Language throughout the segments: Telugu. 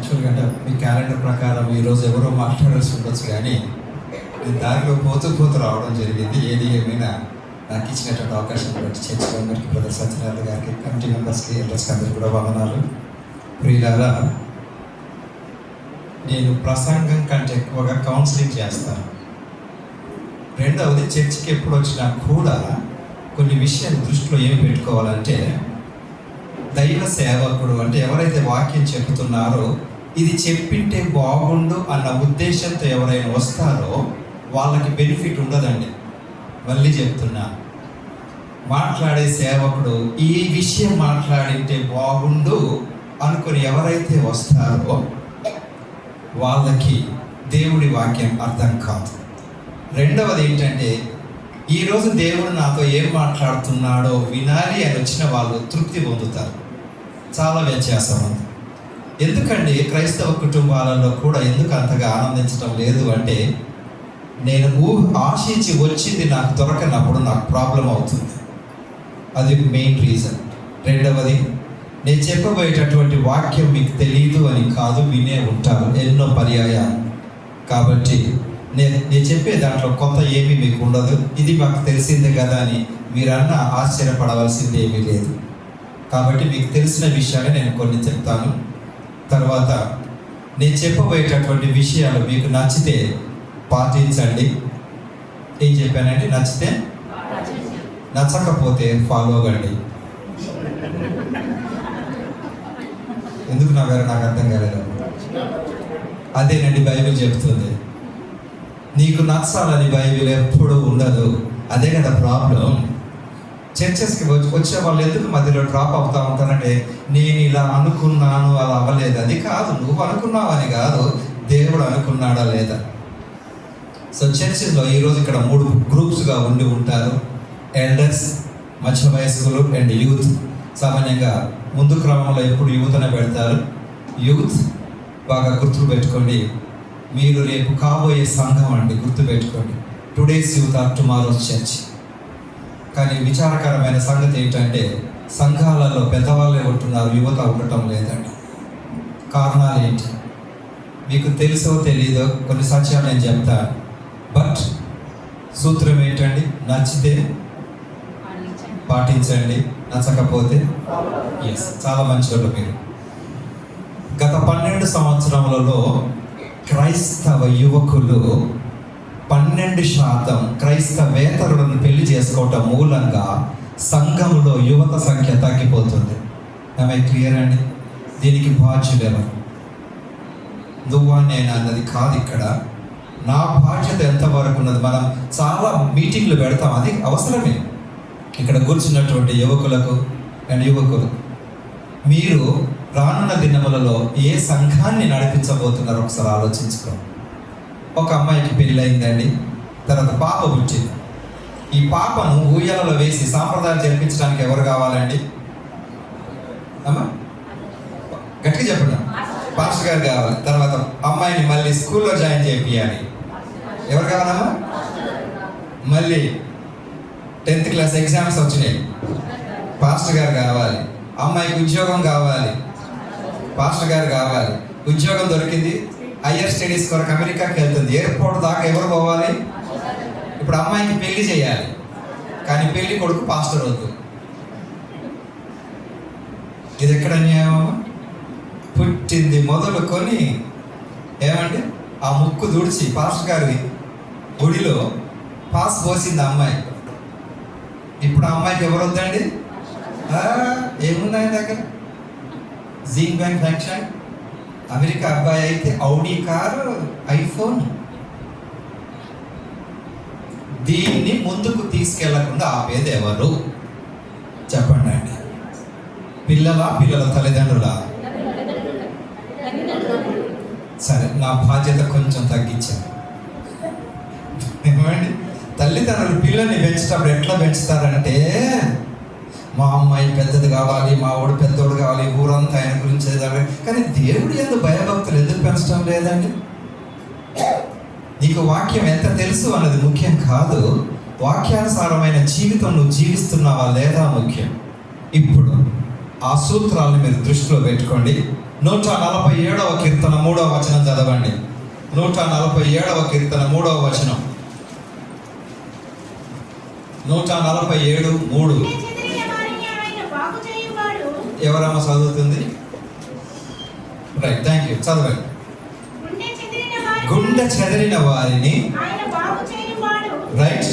యాక్చువల్గా అంటే మీ క్యాలెండర్ ప్రకారం ఈరోజు ఎవరో మాట్లాడాల్సి ఉండొచ్చు, కానీ నేను దారిలో పోతూ రావడం జరిగింది. ఏది ఏమైనా నాకు ఇచ్చినటువంటి అవకాశం బట్టి చర్చ్ మెంబర్కి, బ్రదర్ సత్యనారాయణ గారికి, కమిటీ మెంబర్స్కి, ఎల్డర్స్కి అందరికీ కూడా వందనాలు. ప్రియులారా, నేను ప్రసంగం కంటే ఎక్కువగా కౌన్సిలింగ్ చేస్తాను. రెండవది, చర్చికి ఎప్పుడు వచ్చినా కూడా కొన్ని విషయాలు దృష్టిలో ఏమి పెట్టుకోవాలంటే, దైవ సేవకుడు అంటే ఎవరైతే వాక్యం చెబుతున్నారో ఇది చెప్పింటే బాగుండు అన్న ఉద్దేశంతో ఎవరైనా వస్తారో వాళ్ళకి బెనిఫిట్ ఉండదండి. మళ్ళీ చెప్తున్నా, మాట్లాడే సేవకుడు ఈ విషయం మాట్లాడింటే బాగుండు అనుకుని ఎవరైతే వస్తారో వాళ్ళకి దేవుడి వాక్యం అర్థం కాదు. రెండవది ఏంటంటే, ఈరోజు దేవుడు నాతో ఏం మాట్లాడుతున్నాడో వినాలి అని వచ్చిన వాళ్ళు తృప్తి పొందుతారు. చాలా వ్యత్యాసం ఉంది. ఎందుకండి క్రైస్తవ కుటుంబాలలో కూడా ఎందుకు అంతగా ఆనందించడం లేదు అంటే, నేను ఆశించి వచ్చింది నాకు దొరకనప్పుడు నాకు ప్రాబ్లం అవుతుంది. అది మెయిన్ రీజన్. రెండవది, నేను చెప్పబోయేటటువంటి వాక్యం మీకు తెలియదు అని కాదు, వినే ఉంటారు ఎన్నో పర్యాయాలు. కాబట్టి నేను చెప్పే దాంట్లో కొత్త ఏమీ మీకు ఉండదు. ఇది మాకు తెలిసిందే కదా అని మీరన్నా ఆశ్చర్యపడవలసింది ఏమీ లేదు. కాబట్టి మీకు తెలిసిన విషయాలు నేను కొన్ని చెప్తాను. తర్వాత నేను చెప్పబోయేటటువంటి విషయాలు మీకు నచ్చితే పాటించండి. ఏం చెప్పానండి? నచ్చితే, నచ్చకపోతే ఫాలో అవ్వండి. ఎందుకు నాకు అర్థం కాలేదు. అదేనండి బైబిల్ చెప్తుంది. నీకు నచ్చాలని బైబిల్ ఎప్పుడూ ఉండదు. అదే కదా ప్రాబ్లం. చర్చెస్కి వచ్చే వాళ్ళు ఎందుకు మధ్యలో డ్రాప్ అవుతా ఉంటారంటే, నేను ఇలా అనుకున్నాను, అలా అవ్వలేదు. అది కాదు, నువ్వు అనుకున్నావని కాదు, దేవుడు అనుకున్నాడా లేదా. సో చర్చెస్లో ఈరోజు ఇక్కడ 3 గ్రూప్స్గా ఉండి ఉంటారు. ఎల్డర్స్, మధ్య వయస్కులు అండ్ యూత్. సామాన్యంగా ముందు క్రమంలో ఎప్పుడు యూత్ అనే పెడతారు. యూత్ బాగా గుర్తు పెట్టుకోండి, మీరు రేపు కాబోయే సంఘం అండి. గుర్తుపెట్టుకోండి, today's youth are tomorrow's church. కానీ విచారకరమైన సంగతి ఏంటంటే, సంఘాలలో పెద్దవాళ్ళే ఉంటున్నారు, యువత ఉండటం లేదండి. కారణాలు ఏంటి మీకు తెలుసో తెలీదో కొన్ని సత్యాలు నేను చెప్తాను. బట్ సూత్రం ఏంటండి? నచ్చితే పాటించండి, నచ్చకపోతే ఎస్. చాలా మంచి వాళ్ళు మీరు. గత 12 సంవత్సరములలో క్రైస్తవ యువకులు 12% క్రైస్తవేతరులను పెళ్లి చేసుకోవటం మూలంగా సంఘంలో యువత సంఖ్య తగ్గిపోతుంది. ఆమె క్లియర్ అండి? దీనికి బాధ్యుడెవరు? నువ్వా నేను అన్నది కాదు. ఇక్కడ నా బాధ్యత ఎంతవరకు ఉన్నది. మనం చాలా మీటింగ్లు పెడతాం, అది అవసరమే. ఇక్కడ కూర్చున్నటువంటి యువకులకు అండ్ యువకులు, మీరు రానున్న దినములలో ఏ సంఘాన్ని నడిపించబోతున్నారో ఒకసారి ఆలోచించుకోండి. ఒక అమ్మాయికి పెళ్ళి అయిందండి, తర్వాత పాప పుట్టింది. ఈ పాపను ఊయలలో వేసి సాంప్రదాయాలు జరిపించడానికి ఎవరు కావాలండి? అమ్మా గట్టిగా చెప్పండి. పాస్టర్ గారు కావాలి. తర్వాత అమ్మాయిని మళ్ళీ స్కూల్లో జాయిన్ చేయాలి. ఎవరు కావాలమ్మా? మళ్ళీ 10th క్లాస్ ఎగ్జామ్స్ వచ్చినాయి, పాస్టర్ గారు కావాలి. అమ్మాయికి ఉద్యోగం కావాలి, పాస్టర్ గారు కావాలి. ఉద్యోగం దొరికింది, హయ్యర్ స్టడీస్ కొరకు అమెరికాకి వెళ్తుంది. ఎయిర్పోర్ట్ దాకా ఎవరు పోవాలి? ఇప్పుడు అమ్మాయికి పెళ్లి చేయాలి, కానీ పెళ్లి కొడుకు పాస్టర్ వద్దు. ఇది ఎక్కడ అన్యాయం? పుట్టింది మొదలుకొని ఏమంటే ఆ ముక్కు దుడిచి పాస్టర్ గారి గుడిలో పాస్ పోసింది అమ్మాయి. ఇప్పుడు ఆ అమ్మాయికి ఎవరు వద్దండి? ఏముంది ఆయన దగ్గర? Gene bank function. అమెరికా అబ్బాయి అయితే ఔడీ కారు, ఐఫోన్. దీన్ని ముందుకు తీసుకెళ్లకుండా ఆపేది ఎవరు చెప్పండి అండి? పిల్లల తల్లిదండ్రులా? సరే, నా బాధ్యత కొంచెం తగ్గించాను. ఏమండి, తల్లిదండ్రులు పిల్లల్ని పెంచేటప్పుడు ఎట్లా పెంచుతారంటే, మా అమ్మాయి పెద్దది కావాలి, మా వాడు పెద్దోడు కావాలి, ఊరంతా ఆయన గురించి చదివాలి. కానీ దేవుడు ఎందుకు భయభక్తులు ఎందుకు పెంచడం లేదండి? నీకు వాక్యం ఎంత తెలుసు అన్నది ముఖ్యం కాదు, వాక్యానుసారమైన జీవితం నువ్వు జీవిస్తున్నావా లేదా ముఖ్యం. ఇప్పుడు ఆ సూత్రాలను మీరు దృష్టిలో పెట్టుకోండి. 147వ కీర్తన 3వ వచనం చదవండి. 147వ కీర్తన 3వ వచనం. 147:3. ఎవరమ్మ చదువుతుంది? Right, thank you. చదవండి. గుండె చెదిరిన వారిని, రైట్.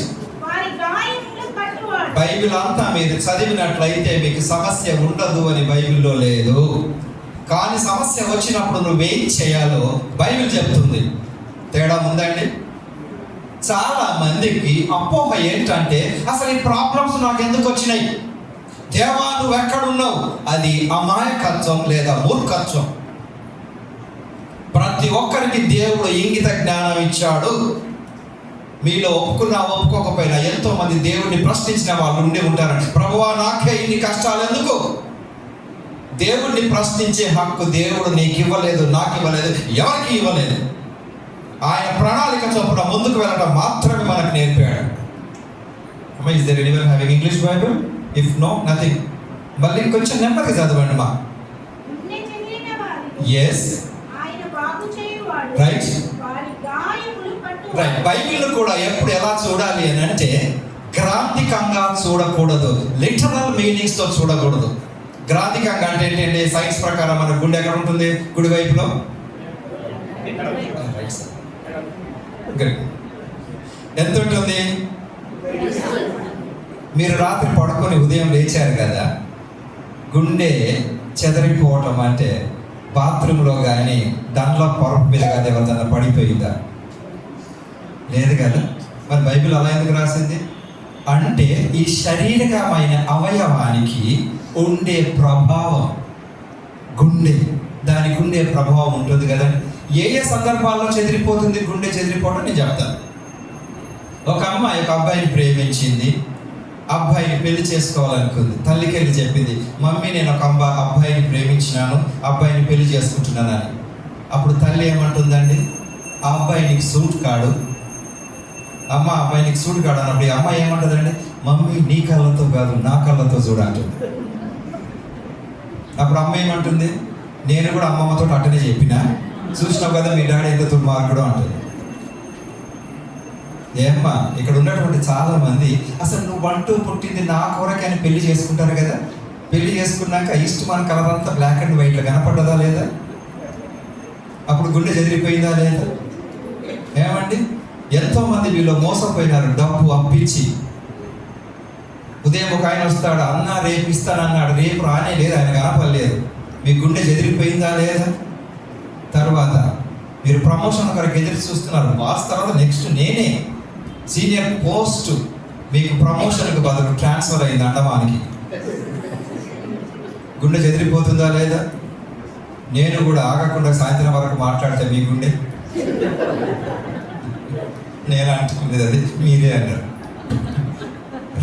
బైబిల్ అంతా మీరు చదివినట్లయితే మీకు సమస్య ఉండదు అని బైబిల్లో లేదు. కానీ సమస్య వచ్చినప్పుడు నువ్వేం చేయాలో బైబిల్ చెప్తుంది. తేడా ఉందండి. చాలా మందికి అపోహ ఏంటంటే, అసలు ఈ ప్రాబ్లమ్స్ నాకు ఎందుకు వచ్చినాయి, దేవా నువ్వు ఎక్కడున్నావు? అది అమాయకత్వం లేదా మూర్ఖత్వం. ప్రతి ఒక్కరికి దేవుడు ఇంగిత జ్ఞానం ఇచ్చాడు. మీలో ఒప్పుకున్నా ఒప్పుకోకపోయినా ఎంతో మంది దేవుడిని ప్రశ్నించిన వాళ్ళు ఉండి ఉంటారు. ప్రభువా నాకే ఇన్ని కష్టాలు ఎందుకు? దేవుడిని ప్రశ్నించే హక్కు దేవుడు నీకు ఇవ్వలేదు, నాకు ఇవ్వలేదు, ఎవరికి ఇవ్వలేదు. ఆయన ప్రణాళిక చొప్పున ముందుకు వెళ్ళడం మాత్రమే మనకు నేర్పాడు. Is there anyone having English Bible? If no, nothing. మళ్ళీ కొంచెం నెమ్మదిగా చదవండి మా. Yes. రైట్. రైట్. బైబిల్ కూడా ఎప్పుడు ఎలా చూడాలి అని అంటే, గ్రాంథికంగా చూడకూడదు, లిటరల్ మీనింగ్స్ తో చూడకూడదు. గ్రాంథికంగా అంటే ఏంటంటే, సైన్స్ ప్రకారం మన గుండె ఎక్కడ ఉంటుంది? కుడి వైపులో. ఎంత ఉంటుంది? మీరు రాత్రి పడుకొని ఉదయం లేచారు కదా, గుండె చెదరిపోవటం అంటే బాత్రూంలో కానీ దాంట్లో పొరపు మీద కానీ ఎవరిదన్నా పడిపోయిందా? లేదు కదా. మరి బైబిల్ అలా ఎందుకు రాసింది అంటే, ఈ శారీరకమైన అవయవానికి ఉండే ప్రభావం, గుండె, దానికి ఉండే ప్రభావం ఉంటుంది కదా. ఏ ఏ సందర్భాల్లో చెదిరిపోతుంది గుండె చెదిరిపోవడం నేను చెప్తాను. ఒక అమ్మాయి ఒక అబ్బాయిని ప్రేమించింది, అబ్బాయిని పెళ్లి చేసుకోవాలనుకుంది. తల్లికి వెళ్ళి చెప్పింది, మమ్మీ నేను ఒక అబ్బాయిని ప్రేమించినాను, అబ్బాయిని పెళ్లి చేసుకుంటున్నానని. అప్పుడు తల్లి ఏమంటుందండి? ఆ అబ్బాయి నీకు సూట్ కాడు, అమ్మ అబ్బాయి నీకు సూట్ కాడు అన్నప్పుడు ఈ అమ్మాయి ఏమంటుందండి? మమ్మీ నీ కళ్ళతో కాదు నా కళ్ళతో చూడంటుంది. అప్పుడు అమ్మ ఏమంటుంది? నేను కూడా అమ్మమ్మతో అట్టనే చెప్పినా, చూసినావు కదా మీ డాడీ ఎంత దుర్మార్గుడు అంటుంది. ఏమ్మా, ఇక్కడ ఉన్నటువంటి చాలా మంది అసలు నువ్వు అంటూ పుట్టింది నా కొరకే అని పెళ్లి చేసుకుంటారు కదా. పెళ్లి చేసుకున్నాక ఇష్టం మన కలర్ అంతా బ్లాక్ అండ్ వైట్లో కనపడ్డదా లేదా? అప్పుడు గుండె చెదిరిపోయిందా లేదా? ఏమండి, ఎంతో మంది వీళ్ళు మోసపోయినారు, డబ్బు అప్పించి. ఉదయం ఒక ఆయన వస్తాడు, అన్న రేపు ఇస్తానన్నాడు, రేపు రానే లేదు, ఆయన కనపడలేదు. మీ గుండె చెదిరిపోయిందా లేదా? తర్వాత మీరు ప్రమోషన్ కొరకు ఎదురు చూస్తున్నారు, బాస్ తర్వాత నెక్స్ట్ నేనే సీనియర్ పోస్ట్, మీకు ప్రమోషన్కి బదులు ట్రాన్స్ఫర్ అయింది అండమానికి. గుండె చెదిరిపోతుందా లేదా? నేను కూడా ఆగకుండా సాయంత్రం వరకు మాట్లాడితే మీ గుండె, నేను అంటుకునేది అది మీరే అన్నారు.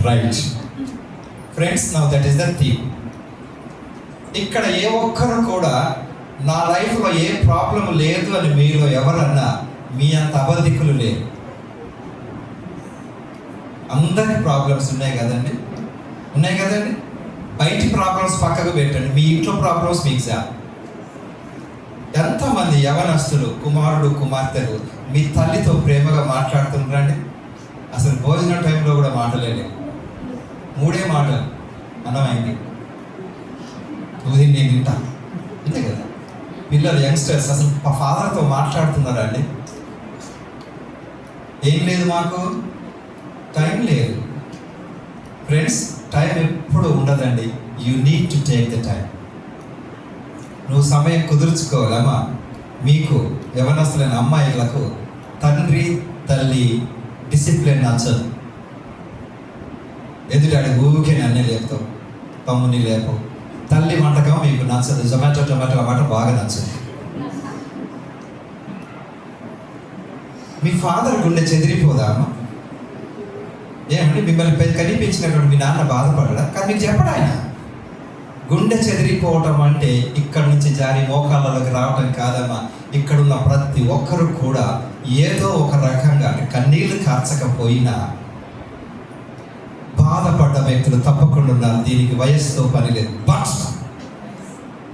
Right friends, now that is the theme. ఇక్కడ ఏ ఒక్కరు కూడా నా లైఫ్లో ఏ ప్రాబ్లం లేదు అని మీలో ఎవరన్నా మీ అంత అబద్ధికులు లేరు. అందరికి ప్రాబ్లమ్స్ ఉన్నాయి కదండి, ఉన్నాయి కదండి. బయటి ప్రాబ్లమ్స్ పక్కకు పెట్టండి, మీ ఇంట్లో ప్రాబ్లమ్స్ మీకు సార్. ఎంతమంది యవనస్తులు, కుమారుడు కుమార్తెలు మీ తల్లితో ప్రేమగా మాట్లాడుతుంటారండి? అసలు భోజనం టైంలో కూడా మాటలేదు, 3 మాటలు, అన్నమైంది, నువ్వు నేను తింటా, అంతే కదా. పిల్లలు, యంగ్స్టర్స్ అసలు ఫాదర్తో మాట్లాడుతున్నారా అండి? ఏం లేదు, మాకు టైం లేదు. ఫ్రెండ్స్, టైం ఎప్పుడు ఉండదండి. You need to take the time. నువ్వు సమయం కుదుర్చుకోవాలమ్మా. మీకు యవనస్తులైన అమ్మాయిలకు తండ్రి తల్లి డిసిప్లిన్ నచ్చదు. ఎదుటాడి ఊరికే అన్నీ లేపుతావు, తమ్ముని లేపవు. తల్లి వంటకం మీకు నచ్చదు, టొమాటో మాట బాగా నచ్చదు. మీ ఫాదర్ గుండె చెదిరిపోదా అమ్మ? ఏమంటే మిమ్మల్ని కనిపించినటువంటి మీ నాన్న బాధపడడా? కానీ మీకు చెప్పడా ఆయన? గుండె చెదిరిపోవటం అంటే ఇక్కడి నుంచి జారి మోకాళ్ళలోకి రావటం కాదమ్మా. ఇక్కడున్న ప్రతి ఒక్కరు కూడా ఏదో ఒక రకంగా కన్నీళ్లు కార్చకపోయినా బాధపడ్డ వ్యక్తులు తప్పకుండా ఉన్నారు. దీనికి వయస్సుతో పని లేదు. బట్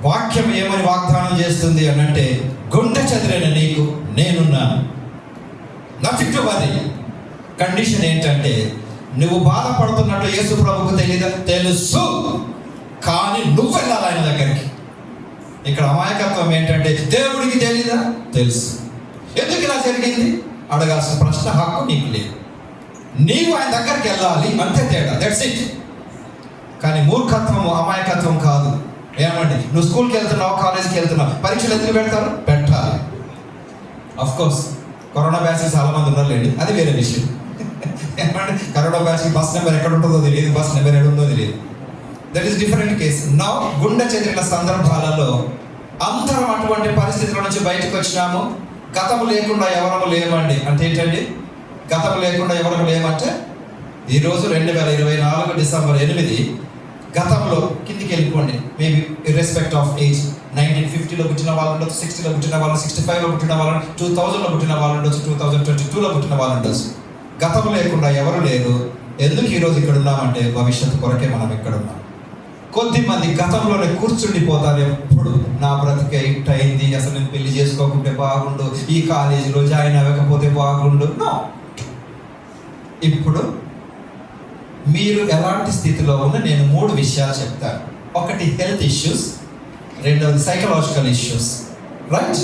వాక్యం ఏమని వాగ్దానం చేస్తుంది అని అంటే, గుండె చెదిరిన నీకు నేనున్నాను. Nothing to worry. కండిషన్ ఏంటంటే, నువ్వు బాధపడుతున్నట్టు యేసు ప్రభువుకు తెలియదా? తెలుసు, కానీ నువ్వు వెళ్ళాలి ఆయన దగ్గరికి. ఇక్కడ అమాయకత్వం ఏంటంటే, దేవుడికి తెలీదా? తెలుసు. ఎందుకు ఇలా జరిగింది అడగాల్సిన ప్రశ్న హక్కు నీకు లేదు. నీవు ఆయన దగ్గరికి వెళ్ళాలి, అంతే తేడా. That's it. కానీ మూర్ఖత్వము అమాయకత్వం కాదు. ఏమండి, నువ్వు స్కూల్కి వెళ్తున్నావు, కాలేజీకి వెళ్తున్నావు, పరీక్షలు ఎందుకు పెడతారు? పెట్టాలి. అఫ్ కోర్స్ కరోనా బ్యాచ్కి చాలా మంది ఉన్నారులేండి, అది వేరే విషయం. ఏమండి, కరోనా బ్యాచ్కి బస్ నెంబర్ ఎక్కడ ఉంటుందో తెలియదు, బస్ నెంబర్ ఎక్కడ ఉందో తెలియదు. That is different case. నా గుండె చెదిరిన సందర్భాలలో అందరం అటువంటి పరిస్థితుల నుంచి బయటకు వచ్చినాము. గతము లేకుండా ఎవరము లేమండి అంటే ఏంటండి? గతము లేకుండా ఎవరము లేమంటే, ఈరోజు 2024 డిసెంబర్ 8, గతంలో కిందికి వెళ్ళిపోండి. మేబీ ఇర్రెస్పెక్ట్ ఆఫ్ ఏజ్, 1950లో పుట్టిన వాళ్ళు ఉండొచ్చు, 60లో పుట్టిన వాళ్ళు, 65లో పుట్టిన వాళ్ళు, 2000లో పుట్టిన వాళ్ళు ఉండొచ్చు, 2022లో పుట్టిన వాళ్ళు ఉండొచ్చు. గతం లేకుండా ఎవరు లేరు. ఎందుకు ఈరోజు ఇక్కడ ఉన్నామంటే, భవిష్యత్తు కొరకే మనం ఇక్కడ ఉన్నాం. కొద్దిమంది గతంలోనే కూర్చుండిపోతారు. ఎప్పుడు నా బ్రతికే ఇట్ అయింది, అసలు నేను పెళ్లి చేసుకోకుంటే బాగుండు, ఈ కాలేజీలో జాయిన్ అవ్వకపోతే బాగుండు. నో. ఇప్పుడు మీరు ఎలాంటి స్థితిలో ఉన్న నేను 3 విషయాలు చెప్తాను. ఒకటి హెల్త్ ఇష్యూస్, రెండవది psychological issues. Right?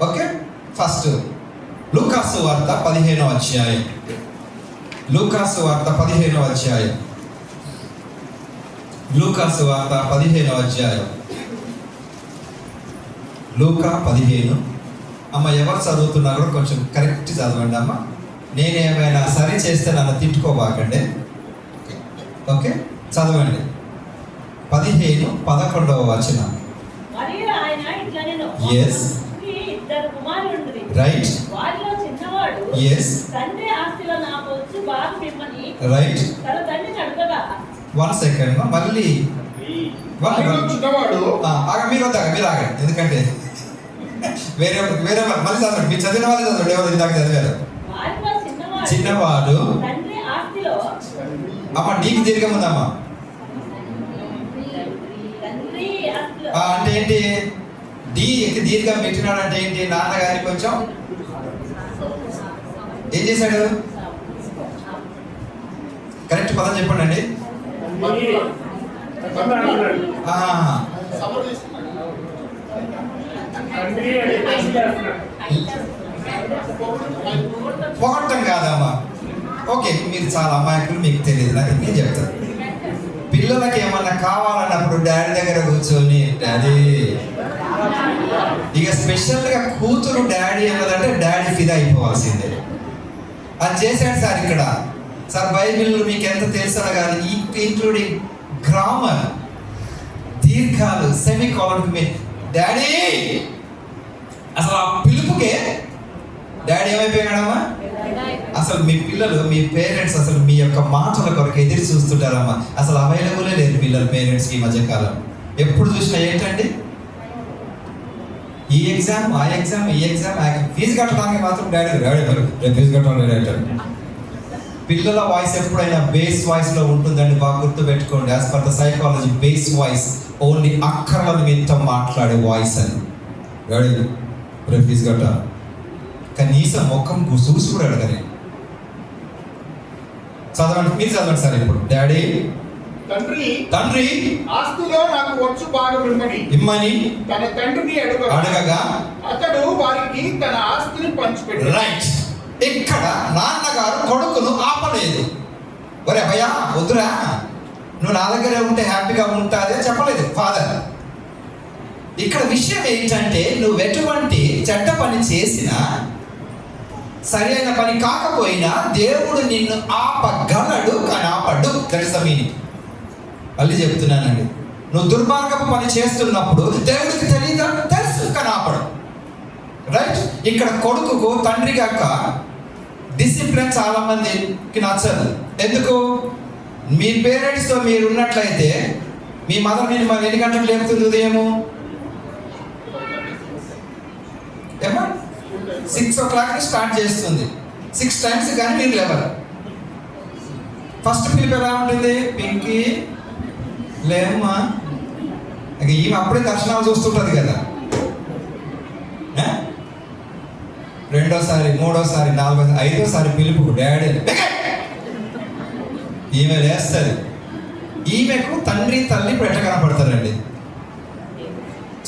Okay. First లూకాసు వార్త 15వ అధ్యాయం. లూకాసు వార్త 15వ అధ్యాయం. లూకాసు వార్త 15వ అధ్యాయం. లూకా 15. అమ్మ, ఎవరు చదువుతున్నారో కొంచెం కరెక్ట్ చదవండి అమ్మ. నేనేమైనా సరి చేస్తే నన్ను తిట్టుకోబాకండి. ఓకే, చదవండి. 15:11 వచనం. Yes. Right. Yes. Right. 1 second. మళ్ళీ మీరు ఆగండి, ఎందుకంటే వేరే మళ్ళీ చదవండి. మీరు చదివిన వాళ్ళు చదవండి, ఎవరు ఇందాక చదివారు. చిన్నవాడు. అమ్మ, నీకు దీర్ఘం ఉందమ్మా. అంటే ఏంటి? డి దీర్ఘం పెట్టినాడు అంటే ఏంటి? నాన్నగారి కొంచెం ఏం చేశాడు? కరెక్ట్ పదం చెప్పండి అండి. పొగట్టం కాదమ్మా. ఓకే, మీరు చాలా అమాయకులు, మీకు తెలియదు. నాకు నేను చెప్తాను. పిల్లలకి ఏమన్నా కావాలన్నప్పుడు డాడీ దగ్గర కూర్చొని డాడీ, ఇక స్పెషల్గా కూతురు డాడీ అన్నదంటే డాడీ ఫిదా అయిపోవాల్సిందే. అది చేశాడు సార్ ఇక్కడ. సార్ బైబిల్ మీకు ఎంత తెలుసా కానీ, ఇంక్లూడింగ్ గ్రామర్, దీర్ఘాలు, సెమీకోలన్, డాడీ అసలు ఆ పిలుపుకే డాడీ ఏమైపోయినాడమ్మా. అసలు మీ పిల్లలు, మీ పేరెంట్స్ అసలు మీ యొక్క మాటల కొరకు ఎదురు చూస్తుంటారమ్మా. అసలు అవైలబులే లేదు పిల్లలు పేరెంట్స్కి ఈ మధ్యకాలం. ఎప్పుడు చూసినా ఏంటండి, ఈ ఎగ్జామ్, ఆ ఎగ్జామ్, ఈ ఎగ్జామ్, ఫీజు కట్టడానికి మాత్రం డాడీ రేపు ఫీజు కట్టాలి అంటారు. పిల్లల వాయిస్ ఎప్పుడైనా బేస్ వాయిస్లో ఉంటుందండి, బాగా గుర్తుపెట్టుకోండి. As per the psychology, base voice only అక్కర్ల నిమిత్తం మాట్లాడే వాయిస్ అని. డాడీ రేపు ఫీజు కట్టాలి, కనీసం ముఖం చూసి కూడా అడగని. చదవండి, మీరు చదవండి సార్. ఇప్పుడు డాడీ, తండ్రి ఆస్తిలో నాకు వచ్చు భాగం ఇమ్మని తన తండ్రిని అడగగా అతడు వారికి తన ఆస్తిని పంచిపెట్టాడు. రైట్. ఇక్కడ నాన్నగారు కొడుకును ఆపలేదు. ఒరే భయ్యా వద్దురా, నువ్వు నా దగ్గరే ఉంటే హ్యాపీగా ఉంటాదే చెప్పలేదు ఫాదర్. ఇక్కడ విషయం ఏంటంటే, నువ్వు ఎటువంటి చెడ్డ పని చేసినా, సరైన పని కాకపోయినా దేవుడు నిన్ను ఆపగలడు, కానీ ఆపడు. That is the meaning. మళ్ళీ చెప్తున్నానండి, నువ్వు దుర్మార్గపు పని చేస్తున్నప్పుడు దేవుడికి తెలియదా? తెలుసు, కానీ ఆపడు. రైట్. ఇక్కడ కొడుకుకు తండ్రి కాక డిసిప్లిన్ చాలా మందికి నచ్చదు. ఎందుకు? మీ పేరెంట్స్తో మీరు ఉన్నట్లయితే మీ మదర్ నేను మరి ఎన్ని గంటలకు లేపుతుంది? ఉదయము 6 o'clock స్టార్ట్ చేస్తుంది. 6 times కానీ మీరు లేవరు. ఫస్ట్ పిలుపు ఎలా ఉంటుంది? పింకీ లేమ్మా, ఇక ఈమె అప్పుడే దర్శనాలు చూస్తుంటుంది కదా. రెండోసారి, మూడోసారి, నాలుగోసారి, ఐదోసారి పిలుపు డాడీ ఈమె లేస్తుంది. ఈమెకు తండ్రి తల్లి ఇప్పుడు ఎట్లా కనపడతారండి?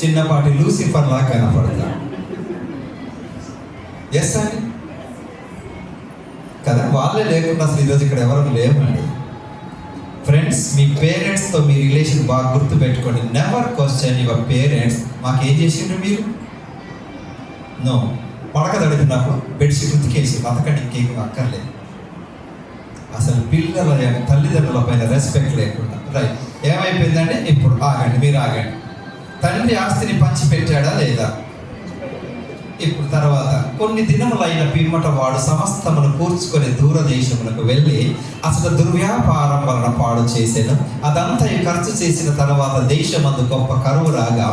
చిన్నపాటి లూసిఫర్ లాగా కనపడతారు. ఎస్ అండి కదా. వాళ్ళే లేకుండా అసలు ఈరోజు ఇక్కడ ఎవరు లేవండి. ఫ్రెండ్స్, మీ పేరెంట్స్తో మీ రిలేషన్ బాగా గుర్తు పెట్టుకోండి. Never question your parents. మాకేం చేసిండ్రు మీరు? నో. పడక తడిపినప్పుడు బెడ్షీట్ ఉతికేసి బతకండి, ఇంకేం అక్కర్లేదు. అసలు పిల్లల తల్లిదండ్రుల పైన రెస్పెక్ట్ లేకుండా. రైట్, ఏమైపోయిందంటే ఇప్పుడు ఆగండి, మీరు ఆగండి. తండ్రి ఆస్తిని పంచిపెట్టాడా లేదా? ఇప్పుడు తర్వాత కొన్ని దినములైన పిమ్మట వాడు సమస్తమును కూర్చుకొని దూరదేశములకు వెళ్ళి అసలు దుర్వ్యాపారం వలన పాడు చేసాను. అదంతా ఖర్చు చేసిన తర్వాత దేశమందు గొప్ప కరువు రాగా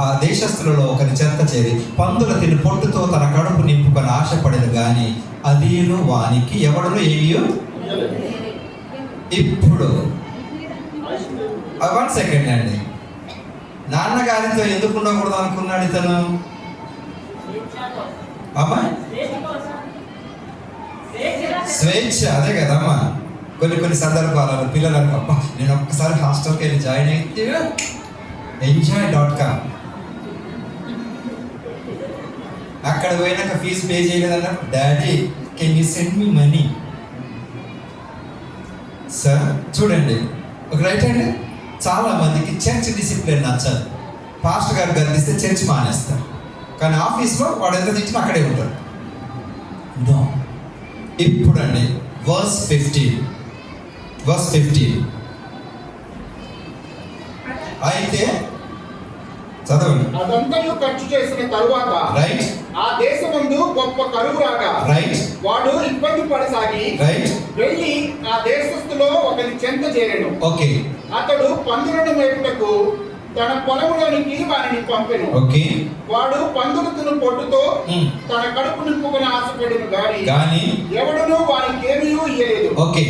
ఆ దేశస్థులలో ఒకరి చెత్త చేరి పందుల తిని పొట్టుతో తన కడుపు నింపుకొని ఆశపడిన గాని అదీను వానికి ఎవడను ఏమియో. ఇప్పుడు 1 సెకండ్ అండి. నాన్నగారితో ఎందుకు ఉండకూడదు అనుకున్నాడు ఇతను? అమ్మా స్వేచ్ఛ, అదే కదమ్మా. కొన్ని సందర్భాలలో పిల్లలు అబ్బా నేను ఒక్కసారి హాస్టల్కి వెళ్ళి జాయిన్ అయితే enjoy.com అక్కడ పోయినాక ఫీజు పే చేయలేదన్న daddy can you send me money. Sir చూడండి, ఒక రైట్ అండి. చాలా మందికి చర్చ్ డిసిప్లిన్ నచ్చదు. పాస్టర్ గారు గర్దిస్తే చర్చ్ మానేస్తారు, కానీ ఆఫీస్లో వాడు ఎంత తెచ్చినా అక్కడే ఉంటాడు. నో. ఇప్పుడండి వర్స్ 15 అయితే చదవండి. అదంతయు ఖర్చు చేసిన తరువాత రైట్ ఆ దేశమందు గొప్ప కరువు రాగా రైట్ వాడు ఇబ్బంది పడసాగి రైట్ వెళ్ళి ఆ దేశస్థులో ఒకరి చెంత చేరెను. ఓకే. అతడు పందులను మేపుటకు తన పొలంలోనికి వారిని పంపెను. ఓకే. వాడు పందులు తిను పొట్టుతో తన కడుపు నింపుకుని ఆశపడిన గాని ఎవడును వారికి ఏమీ ఇయ్యలేదు. ఓకే.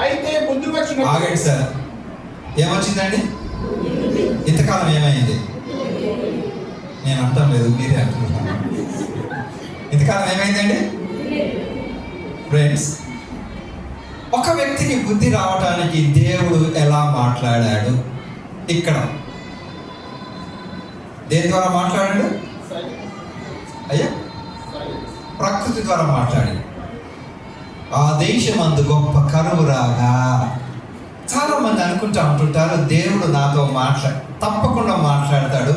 అయితే బుద్ధి వచ్చిన. ఆగండి సార్, ఏమొచ్చిందండి? ఇంతకాలం ఏమైంది? నేను అంటాం లేదు, మీరే అంటున్నాను. ఇంతకాలం ఏమైందండి? ఫ్రెండ్స్, ఒక వ్యక్తికి బుద్ధి రావటానికి దేవుడు ఎలా మాట్లాడాడు? ఇక్కడ దేని ద్వారా మాట్లాడాడు? అయ్యా, ప్రకృతి ద్వారా మాట్లాడాడు. ఆ దేశమందు గొప్ప కరువు రాగా. చాలా మంది అనుకుంటూ ఉంటుంటారు దేవుడు నాతో తప్పకుండా మాట్లాడతాడు.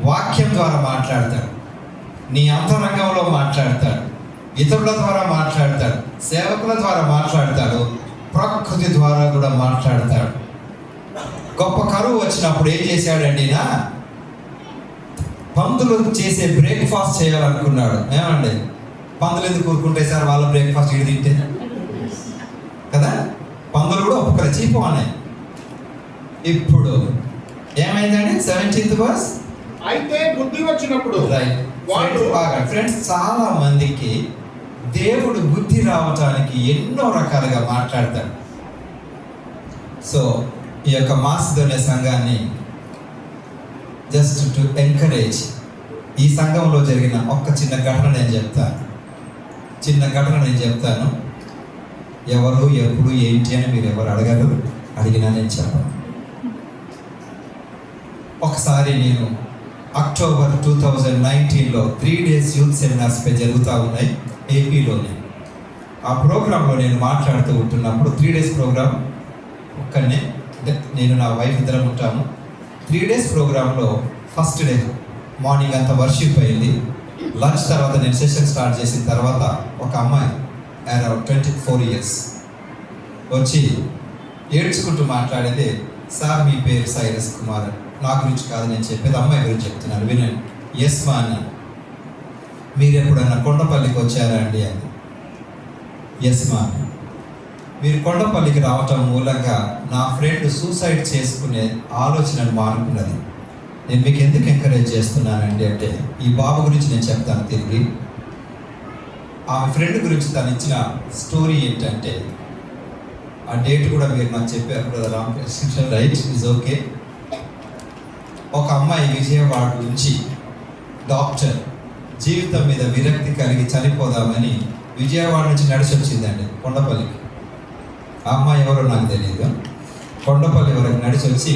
వాక్యం ద్వారా మాట్లాడతాడు, నీ అంతరంగంలో మాట్లాడతాడు, ఇతరుల ద్వారా మాట్లాడతాడు, సేవకుల ద్వారా మాట్లాడతాడు, ప్రకృతి ద్వారా కూడా మాట్లాడతాడు. గొప్ప కరువు వచ్చినప్పుడు ఏం చేశాడండి? పందులు చేసే బ్రేక్ఫాస్ట్ చేయాలనుకున్నాడు. ఏమండి, పందులు ఎందుకు కూరుకుంటే సార్ వాళ్ళ బ్రేక్ఫాస్ట్ ఇది తింటే కదా? పందులు కూడా ఒక్కొక్కరు చీపు అన్నాయి. ఇప్పుడు ఏమైందండి? 17th verse. అయితే బుద్ధి వచ్చినప్పుడు రైట్. ఫ్రెండ్స్, చాలా మందికి దేవుడు బుద్ధి రావటానికి ఎన్నో రకాలుగా మాట్లాడతాడు. సో ఈ యొక్క మాసిదోనియా సంఘాన్ని జస్ట్ టు ఎంకరేజ్, ఈ సంఘంలో జరిగిన ఒక్క చిన్న ఘటన నేను చెప్తాను. ఎవరు, ఎప్పుడు, ఏంటి అని మీరు ఎవరు అడగరు. అడిగినా నేను చెప్పను. ఒకసారి నేను అక్టోబర్ 2019లో 3 days యూత్ సెమినార్స్ జరుగుతూ ఉన్నాయి ఏపీలోనే. ఆ ప్రోగ్రాంలో నేను మాట్లాడుతూ ఉంటున్నప్పుడు 3 days ప్రోగ్రామ్ ఒక్కనే, అంటే నేను నా వైఫ్ ఇద్దరం ఉంటాము. 3 days ప్రోగ్రాంలో ఫస్ట్ డే మార్నింగ్ అంతా వర్షిప్ అయింది. లంచ్ తర్వాత నేను సెషన్ స్టార్ట్ చేసిన తర్వాత ఒక అమ్మాయి అరౌండ్ 24 years వచ్చి ఏడ్చుకుంటూ మాట్లాడేది. సార్ మీ పేరు సైరస్ కుమార్. నా గురించి కాదు నేను చెప్పేది, అమ్మాయి గురించి చెప్తున్నాను, వినండి. ఎస్ మా అన్న. మీరు ఎప్పుడన్నా కొండపల్లికి వచ్చారా అండి అని. ఎస్ మా అన్న. మీరు కొండపల్లికి రావటం మూలంగా నా ఫ్రెండ్ సూసైడ్ చేసుకునే ఆలోచనను మానుకున్నది. నేను మీకు ఎందుకు ఎంకరేజ్ చేస్తున్నానండి అంటే, ఈ బాబు గురించి నేను చెప్తాను తిరిగి. ఆమె ఫ్రెండ్ గురించి తను ఇచ్చిన స్టోరీ ఏంటంటే, ఆ డేట్ కూడా మీరు నాకు చెప్పారు brother Ramakrishna. Right, is okay. ఒక అమ్మాయి విజయవాడ నుంచి డాక్టర్ జీవితం మీద విరక్తి కలిగి చనిపోదామని విజయవాడ నుంచి నడిచి వచ్చిందండి కొండపల్లికి. ఆ అమ్మాయి ఎవరో నాకు తెలియదు. కొండపల్లి వరకు నడిచి వచ్చి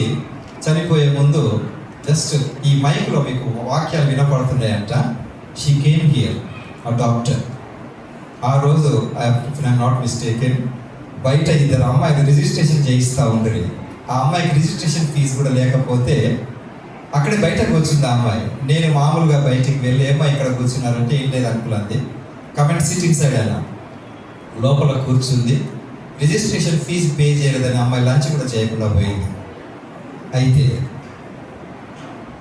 చనిపోయే ముందు జస్ట్ ఈ మైక్లో మీకు వాక్యాలు వినపడుతున్నాయంట. షీ కేమ్ హియర్ ఆ డాక్టర్. ఆ రోజు ఐఎమ్ నాట్ మిస్టేకెన్, బయట ఇద్దరు అమ్మాయిలు రిజిస్ట్రేషన్ చేయిస్తూ ఉండరు. ఆ అమ్మాయికి రిజిస్ట్రేషన్ ఫీజు కూడా లేకపోతే అక్కడే బయటకు వచ్చింది ఆ అమ్మాయి. నేను మామూలుగా బయటికి వెళ్ళి ఏమో ఇక్కడ కూర్చున్నారంటే ఏం లేదు అనుకున్నది. కమెంట్ సిట్టింగ్ సైడ్ అయినా లోపల కూర్చుంది. రిజిస్ట్రేషన్ ఫీజు పే చేయలేదని అమ్మాయి లంచ్ కూడా చేయకుండా పోయింది. అయితే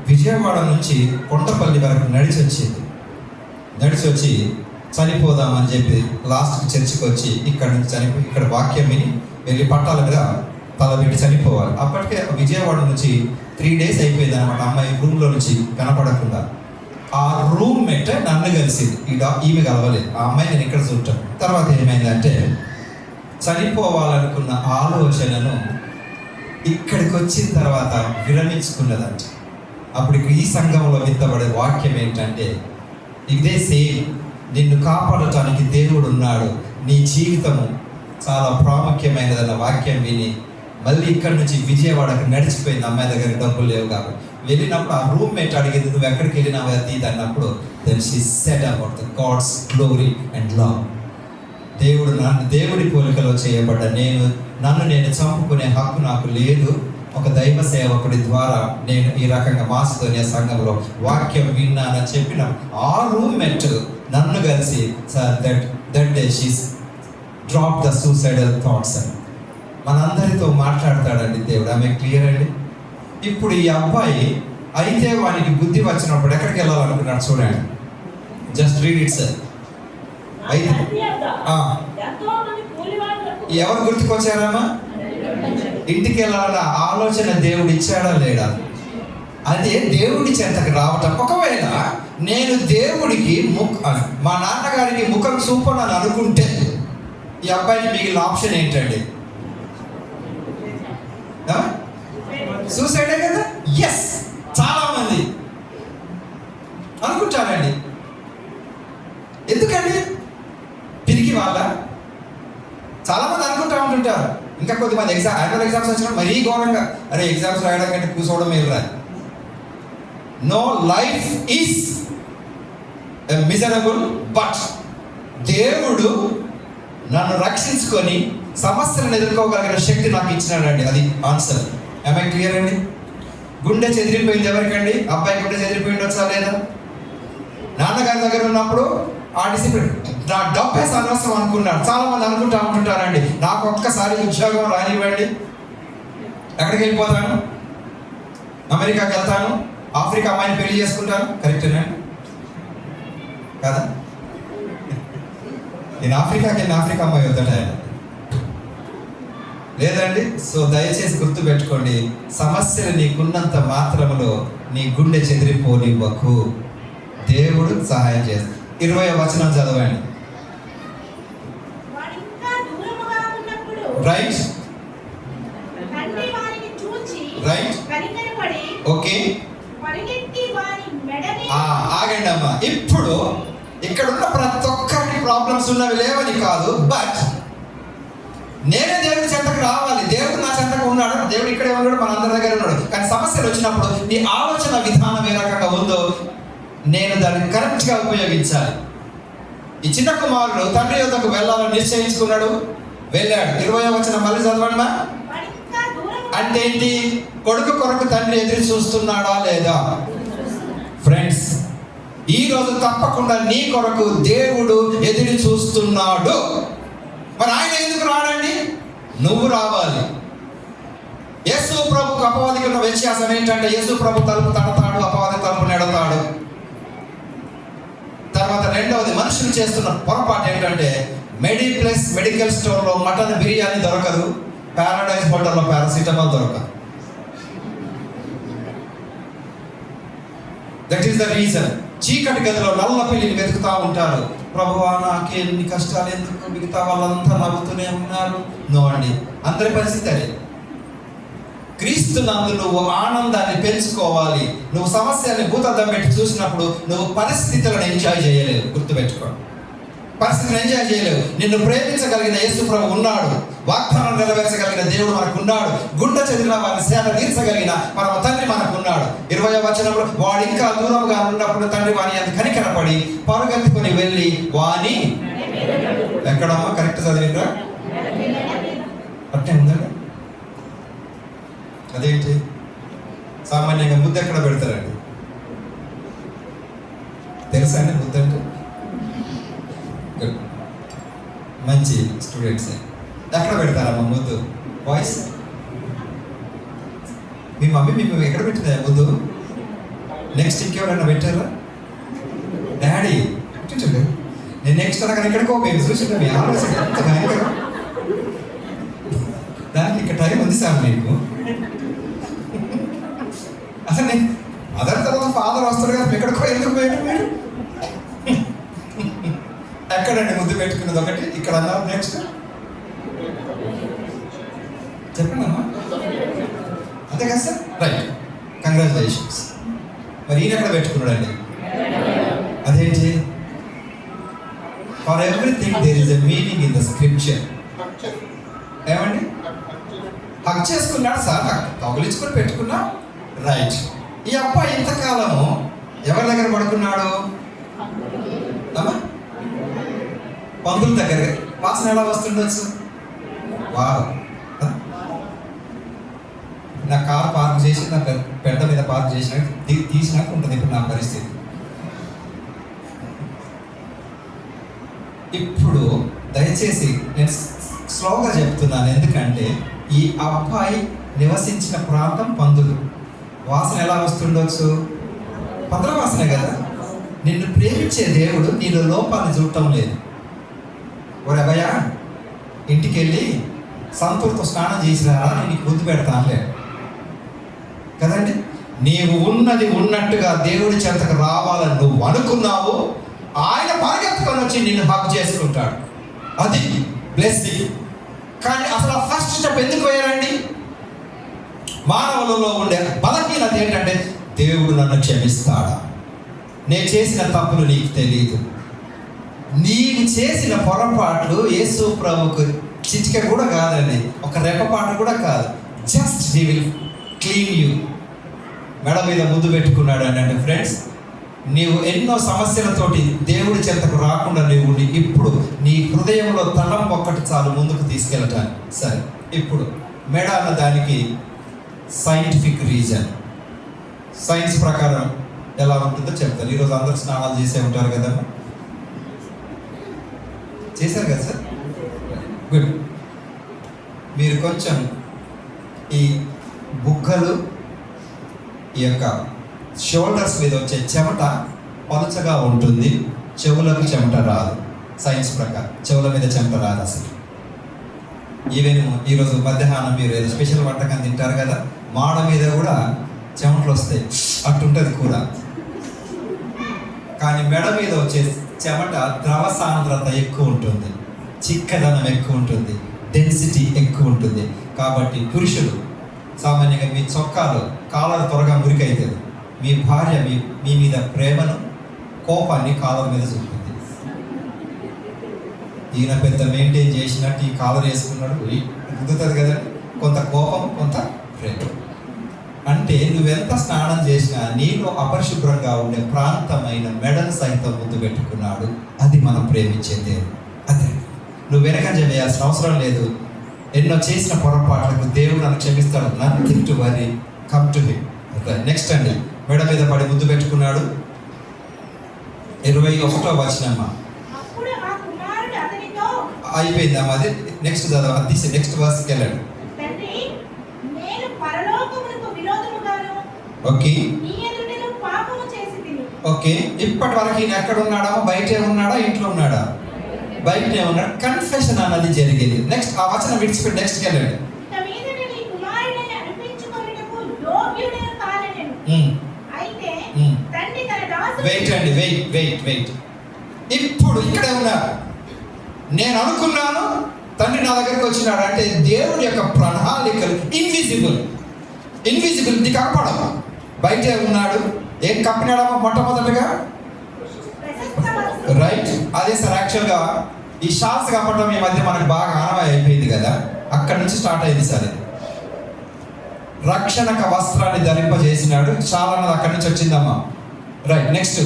విజయవాడ నుంచి కొండపల్లి వరకు నడిచి వచ్చింది. నడిచి వచ్చి చనిపోదామని చెప్పి లాస్ట్కి చర్చికి వచ్చి ఇక్కడ నుంచి ఇక్కడ వాక్యం విని వెళ్ళి పట్టాల మీద తలబెట్టి చనిపోవాలి. అప్పటికే విజయవాడ నుంచి 3 days అయిపోయింది అనమాట. అమ్మాయి రూమ్లో నుంచి కనపడకుండా. ఆ రూమ్ మెట్ నన్ను కలిసింది. ఈమె కలవలేదు. ఆ అమ్మాయి నేను ఇక్కడ చూడటం. తర్వాత ఏమైందంటే చనిపోవాలనుకున్న ఆలోచనను ఇక్కడికి వచ్చిన తర్వాత విరమించుకున్నదంట. అప్పుడు ఈ సంఘంలో విత్తబడే వాక్యం ఏంటంటే ఇదే సేమ్, నిన్ను కాపాడటానికి దేవుడు ఉన్నాడు, నీ జీవితము చాలా ప్రాముఖ్యమైనదన్న వాక్యం విని మళ్ళీ ఇక్కడి నుంచి విజయవాడకు నడిచిపోయింది. అమ్మాయి దగ్గర డబ్బులు లేవు కాబట్టి వెళ్ళినప్పుడు ఆ రూమ్ మేట్ అడిగింది, నువ్వు ఎక్కడికి వెళ్ళినావు అది అన్నప్పుడు then she said about the God's glory and love. దేవుడి పోలికలో చేయబడ్డ నన్ను నేను చంపుకునే హక్కు నాకు లేదు. ఒక దైవ సేవకుడి ద్వారా నేను ఈ రకంగా మాసిదోనియా సంఘంలో వాక్యం విన్నానని చెప్పిన ఆ రూమ్మేట్ నన్ను కలిసి sir that day she's drop the suicidal thoughts అని మనందరితో మాట్లాడతాడండి దేవుడు. ఆమె క్లియర్ అండి. ఇప్పుడు ఈ అబ్బాయి అయితే వానికి బుద్ధి వచ్చినప్పుడు ఎక్కడికి వెళ్ళాలనుకున్నాడు చూడండి. Just read it sir. అయితే ఎవరు గుర్తుకొచ్చారమ్మా? ఇంటికి వెళ్ళాలన్న ఆలోచన దేవుడు ఇచ్చాడా లేడా? అదే దేవుడి చెంతకు రావటం. ఒకవేళ నేను దేవుడికి మా నాన్నగారికి ముఖం చూపనని అనుకుంటే ఈ అబ్బాయికి మిగిలిన ఆప్షన్ ఏంటండి? సూసైడే కదా. ఎస్, చాలా మంది అనుకుంటారండి. ఎందుకండి? పిరికి వాళ్ళ చాలా మంది అనుకుంటా ఉంటుంటారు. ఇంకా కొద్దిమంది యాన్యువల్ ఎగ్జామ్స్ వచ్చినప్పుడు మరీ ఘోరంగా అరే ఎగ్జామ్స్ రాయడం కంటే కూర్చోవడం మేలురా. No, life is miserable, but దేవుడు నన్ను రక్షించుకొని సమస్యలను ఎదుర్కోగలిగిన శక్తి నాకు ఇచ్చినాడండి. అది ఆన్సర్. ఏమై క్లియర్ అండి? గుండె చెదిరిపోయింది ఎవరికండి? అబ్బాయి గుండె చెదిరిపోయింది వచ్చా లేదా? నాన్నగారి దగ్గర ఉన్నప్పుడు ఆ డిసిప్లిన్, నా డబ్బే సర్వస్వం అనుకున్నాడు. చాలా మంది అనుకుంటా ఉంటుంటారండి, నాకు ఒక్కసారి ఉద్యోగం రానివ్వండి, ఎక్కడికి వెళ్ళిపోతాను, అమెరికాకి వెళ్తాను, ఆఫ్రికా అమ్మాయిని పెళ్లి చేసుకుంటాను. కరెక్టేనా కదా? నేను ఆఫ్రికాకి వెళ్ళిన ఆఫ్రికా అమ్మాయి వద్దట లేదండి. సో దయచేసి గుర్తు పెట్టుకోండి, సమస్యలు నీకున్నంత మాత్రములో నీ గుండె చెదిరిపోనివ్వకు. దేవుడు సహాయం చేస్తాడు. 20వ వచనం చదవండి. Right right okay. ఆగండి అమ్మా. ఇప్పుడు ఇక్కడ ఉన్న ప్రతి ఒక్కరికి ప్రాబ్లమ్స్ ఉన్నవి లేవని కాదు, బట్ నేనే దేవుడి చెంతకు రావాలి. దేవుడు నా చెంతకు ఉన్నాడు, దేవుడు ఇక్కడే ఉన్నాడు, మన అందరి దగ్గర ఉన్నాడు. కానీ సమస్యలు వచ్చినప్పుడు నీ ఆలోచన విధానం ఏ రకంగా ఉందో నేను దాన్ని కరెక్ట్గా ఉపయోగించాలి. ఈ చిన్న కుమారుడు తండ్రి యొద్దకు వెళ్ళాలని నిశ్చయించుకున్నాడు, వెళ్ళాడు. 20వ వచనం మళ్ళీ చదవండి. అంటే ఏంటి? కొడుకు కొరకు తండ్రి ఎదురు చూస్తున్నాడా లేదా? ఫ్రెండ్స్, ఈ రోజు తప్పకుండా నీ కొరకు దేవుడు ఎదురు చూస్తున్నాడు. మరి ఆయన ఎందుకు రాడండి? నువ్వు రావాలి. యేసు ప్రభుకు అపవాదికి ఉన్న వ్యత్యాసం ఏంటంటే యేసు ప్రభు తలుపు తడతాడు, అపవాది తలుపు నెడతాడు. తర్వాత రెండవది, మనుషులు చేస్తున్న పొరపాటు ఏంటంటే మెడికల్ స్టోర్లో మటన్ బిర్యానీ దొరకదు, ప్యారడైజ్ హోటల్లో పారాసిటమాల్ దొరకదు. That is the reason. చీకటి గదిలో నల్ల పిల్లిని వెతుకుతూ ఉంటారు. ప్రభువా నాకే ఎన్ని కష్టాలు ఎందుకు, మిగతా వాళ్ళంతా నవ్వుతూనే ఉన్నారు. నో అండి, అందరి పరిస్థితి అదే. క్రీస్తునందు నువ్వు ఆనందాన్ని పెంచుకోవాలి. నువ్వు సమస్యల్ని భూతద్దం పెట్టి చూసినప్పుడు నువ్వు పరిస్థితులను ఎంజాయ్ చేయలేవు. గుర్తుపెట్టుకో, పరిస్థితిని ఎంజాయ్ చేయలేవు. నిన్ను ప్రేమించగలిగిన యేసు ప్రభు ఉన్నాడు. వాగ్దానం నెరవేర్చగలిగిన దేవుడు మనకు ఉన్నాడు. గుండె చెందిన వారిని సేద తీర్చగలిగిన మన తండ్రి మనకు ఉన్నాడు. 20వ వచనంలో వాడు ఇంకా దూరంగా ఉన్నప్పుడు తండ్రి వాని అంత కనికరపడి పరుగెత్తుకొని వెళ్ళి వాని ఎక్కడమ్మా కరెక్ట్ చదివిందా? అట్టే ఉందండి. అదేంటి? సామాన్యంగా ముద్ద ఎక్కడ పెడతారండి? తెలుసా అండి ముద్ద అంటే? మంచి స్టూడెంట్స్ ఎక్కడ పెడతారమ్మా ముద్దు? వాయిస్ మీ మమ్మీ మీకు ఎక్కడ పెట్టిందా ముద్దు? నెక్స్ట్ ఇంకెవరైనా పెట్టారా? డాడీ చూడండి. నేను నెక్స్ట్ అనగా ఎక్కడికో మేము చూసిందా? మీ ఆలోచన ఎంత భయంకరం. దానికి ఇక్కడ టైం ఉంది సార్ మీకు. అసలు నేను అదర్ తర్వాత ఫాదర్ వస్తాడు కదా, ఎక్కడికో ఎందుకు పోయాడు మీరు? ఎక్కడండి ముద్దు పెట్టుకున్నది? ఒకటి ఇక్కడ అన్నారు. నెక్స్ట్ చెప్పండి అమ్మా. అంతే కదా సార్? Right, congratulations. మరి ఈయన ఎక్కడ పెట్టుకున్నాడండి? అదేంటి? For everything there is a meaning in the scripture. ఏమండి? హక్ చేసుకున్నాడు సార్, కౌగిలించుకొని పెట్టుకున్నా. రైట్. ఈ అబ్బాయి ఇంతకాలము ఎవరి దగ్గర పడుకున్నాడు? పందుల దగ్గర. వాసన ఎలా వస్తుండొచ్చు? వావ్. నా కార్ పార్క్ చేసి నా పెద్ద మీద పార్క్ చేసినా తీసినాక ఉంటుంది ఇప్పుడు నా పరిస్థితి. ఇప్పుడు దయచేసి నేను స్లోగా చెప్తున్నాను, ఎందుకంటే ఈ అబ్బాయి నివసించిన ప్రాంతం పందులు. వాసన ఎలా వస్తుండొచ్చు? పందుల వాసనే కదా. నిన్ను ప్రేమించే దేవుడు నీలో లోపాన్ని చూడటం లేదు. ఒరే అభయ, ఇంటికి వెళ్ళి సంతూర్తో స్నానం చేసిరారా, నీకు ముద్దు పెడతానులే కదండి. నీవు ఉన్నది ఉన్నట్టుగా దేవుడి చెంతకు రావాలని నువ్వు అనుకున్నావు, ఆయన పరిగెత్తుకొని వచ్చి నిన్ను హక్ చేసుకుంటాడు. అది బ్లెస్సింగ్. కానీ అసలు ఫస్ట్ స్టెప్ ఎందుకు వేయాలండి? మానవులలో ఉండే బలహీనత ఏంటంటే, దేవుడు నన్ను క్షమిస్తాడా? నేను చేసిన తప్పులు నీకు తెలియదు. నీవు చేసిన పొరపాట్లు యేసు ప్రభుకు చిటిక కూడా కాదండి, ఒక రెప్పపాటు కూడా కాదు. Just he will clean you. మెడ మీద ముద్దు పెట్టుకున్నాడు అని అంటే ఫ్రెండ్స్, నీవు ఎన్నో సమస్యలతోటి దేవుడి చెంతకు రాకుండా నీవు ఇప్పుడు నీ హృదయంలో తలం ఒక్కటి చాలు ముందుకు తీసుకెళ్ళటానికి. సరే, ఇప్పుడు మెడ అన్న దానికి సైంటిఫిక్ రీజన్, సైన్స్ ప్రకారం ఎలా ఉంటుందో చెప్తాను. ఈరోజు అందరు స్నానాలు చేసే ఉంటారు కదమ్మా, చేశారు కదా సార్? గుడ్. మీరు కొంచెం ఈ బుగ్గలు, ఈ యొక్క షోల్డర్స్ మీద వచ్చే చెమట పలుచగా ఉంటుంది. చెవులకు చెమట రాదు. సైన్స్ ప్రకారం చెవుల మీద చెమట రాదు అసలు. ఈవెన్ ఈరోజు మధ్యాహ్నం మీరు ఏదో స్పెషల్ వంటకం తింటారు కదా, మాడ మీద కూడా చెమటలు వస్తాయి, అట్టుంటుంది కూర. కానీ మెడ మీద వచ్చే చెమట ద్రవ సాంద్రత ఎక్కువ ఉంటుంది, చిక్కదనం ఎక్కువ ఉంటుంది, డెన్సిటీ ఎక్కువ ఉంటుంది. కాబట్టి పురుషులు సామాన్యంగా మీ చొక్కాలు కాలర్ త్వరగా మురికైతుంది. మీ భార్య మీ మీద ప్రేమను, కోపాన్ని కాలర్ మీద చూపుతుంది. ఈయన పెద్ద మెయింటైన్ చేసినట్టు ఈ కాలర్ వేసుకున్నాడు గుర్తుంది కదా, కొంత కోపం కొంత ప్రేమ. అంటే నువ్వెంత స్నానం చేసినా నీలో అపరిశుభ్రంగా ఉండే ప్రాంతమైన మెడను సైతం ముద్దు పెట్టుకున్నాడు. అది మనం ప్రేమించే దేవుడు. అదే నువ్వు వెనకంజ వేయాల్సిన అవసరం లేదు. ఎన్నో చేసిన పొరపాట్లకు దేవుడు నన్ను క్షమిస్తాడు. Nothing to worry, come to him. Next అండి, మెడ మీద పడి ముద్దు పెట్టుకున్నాడు. 21వ వచనమ్మా. అయిపోయిందమ్మా, అది నెక్స్ట్ చదవ, తీసి నెక్స్ట్ వర్స్కి వెళ్ళండి. Okay okay. ఇప్పటి వరకు ఈయన ఎక్కడ ఉన్నాడా? బయటే ఉన్నాడా? ఇంట్లో ఉన్నాడా? బయటనే ఉన్నాడు. కన్ఫెషన్ అన్నది జరిగింది. నెక్స్ట్ ఆ వచనం విడిచిపెట్టి నెక్స్ట్కి వెళ్ళండి. వెయిట్ అండి, వెయిట్. ఇప్పుడు ఇక్కడే ఉన్నారు. నేను అనుకున్నాను తండ్రి నా దగ్గరికి వచ్చినాడు అంటే దేవుడి యొక్క ప్రణాళికలు ఇన్విజిబుల్. ఇన్విజిబుల్, నీకు కనపడవు, బయటే ఉన్నాడు. ఏం కప్పినాడమ్మా మొట్టమొదటిగా? రైట్. అదే సార్, యాక్చువల్గా ఈ షాల్స్ కప్పడం ఈ మధ్య మనకు బాగా ఆనవాయి అయిపోయింది కదా, అక్కడి నుంచి స్టార్ట్ అయింది సార్. ఇది రక్షణక వస్త్రాన్ని ధరింపజేసినాడు, షాల్ అన్నది అక్కడి నుంచి వచ్చిందమ్మా. రైట్. నెక్స్ట్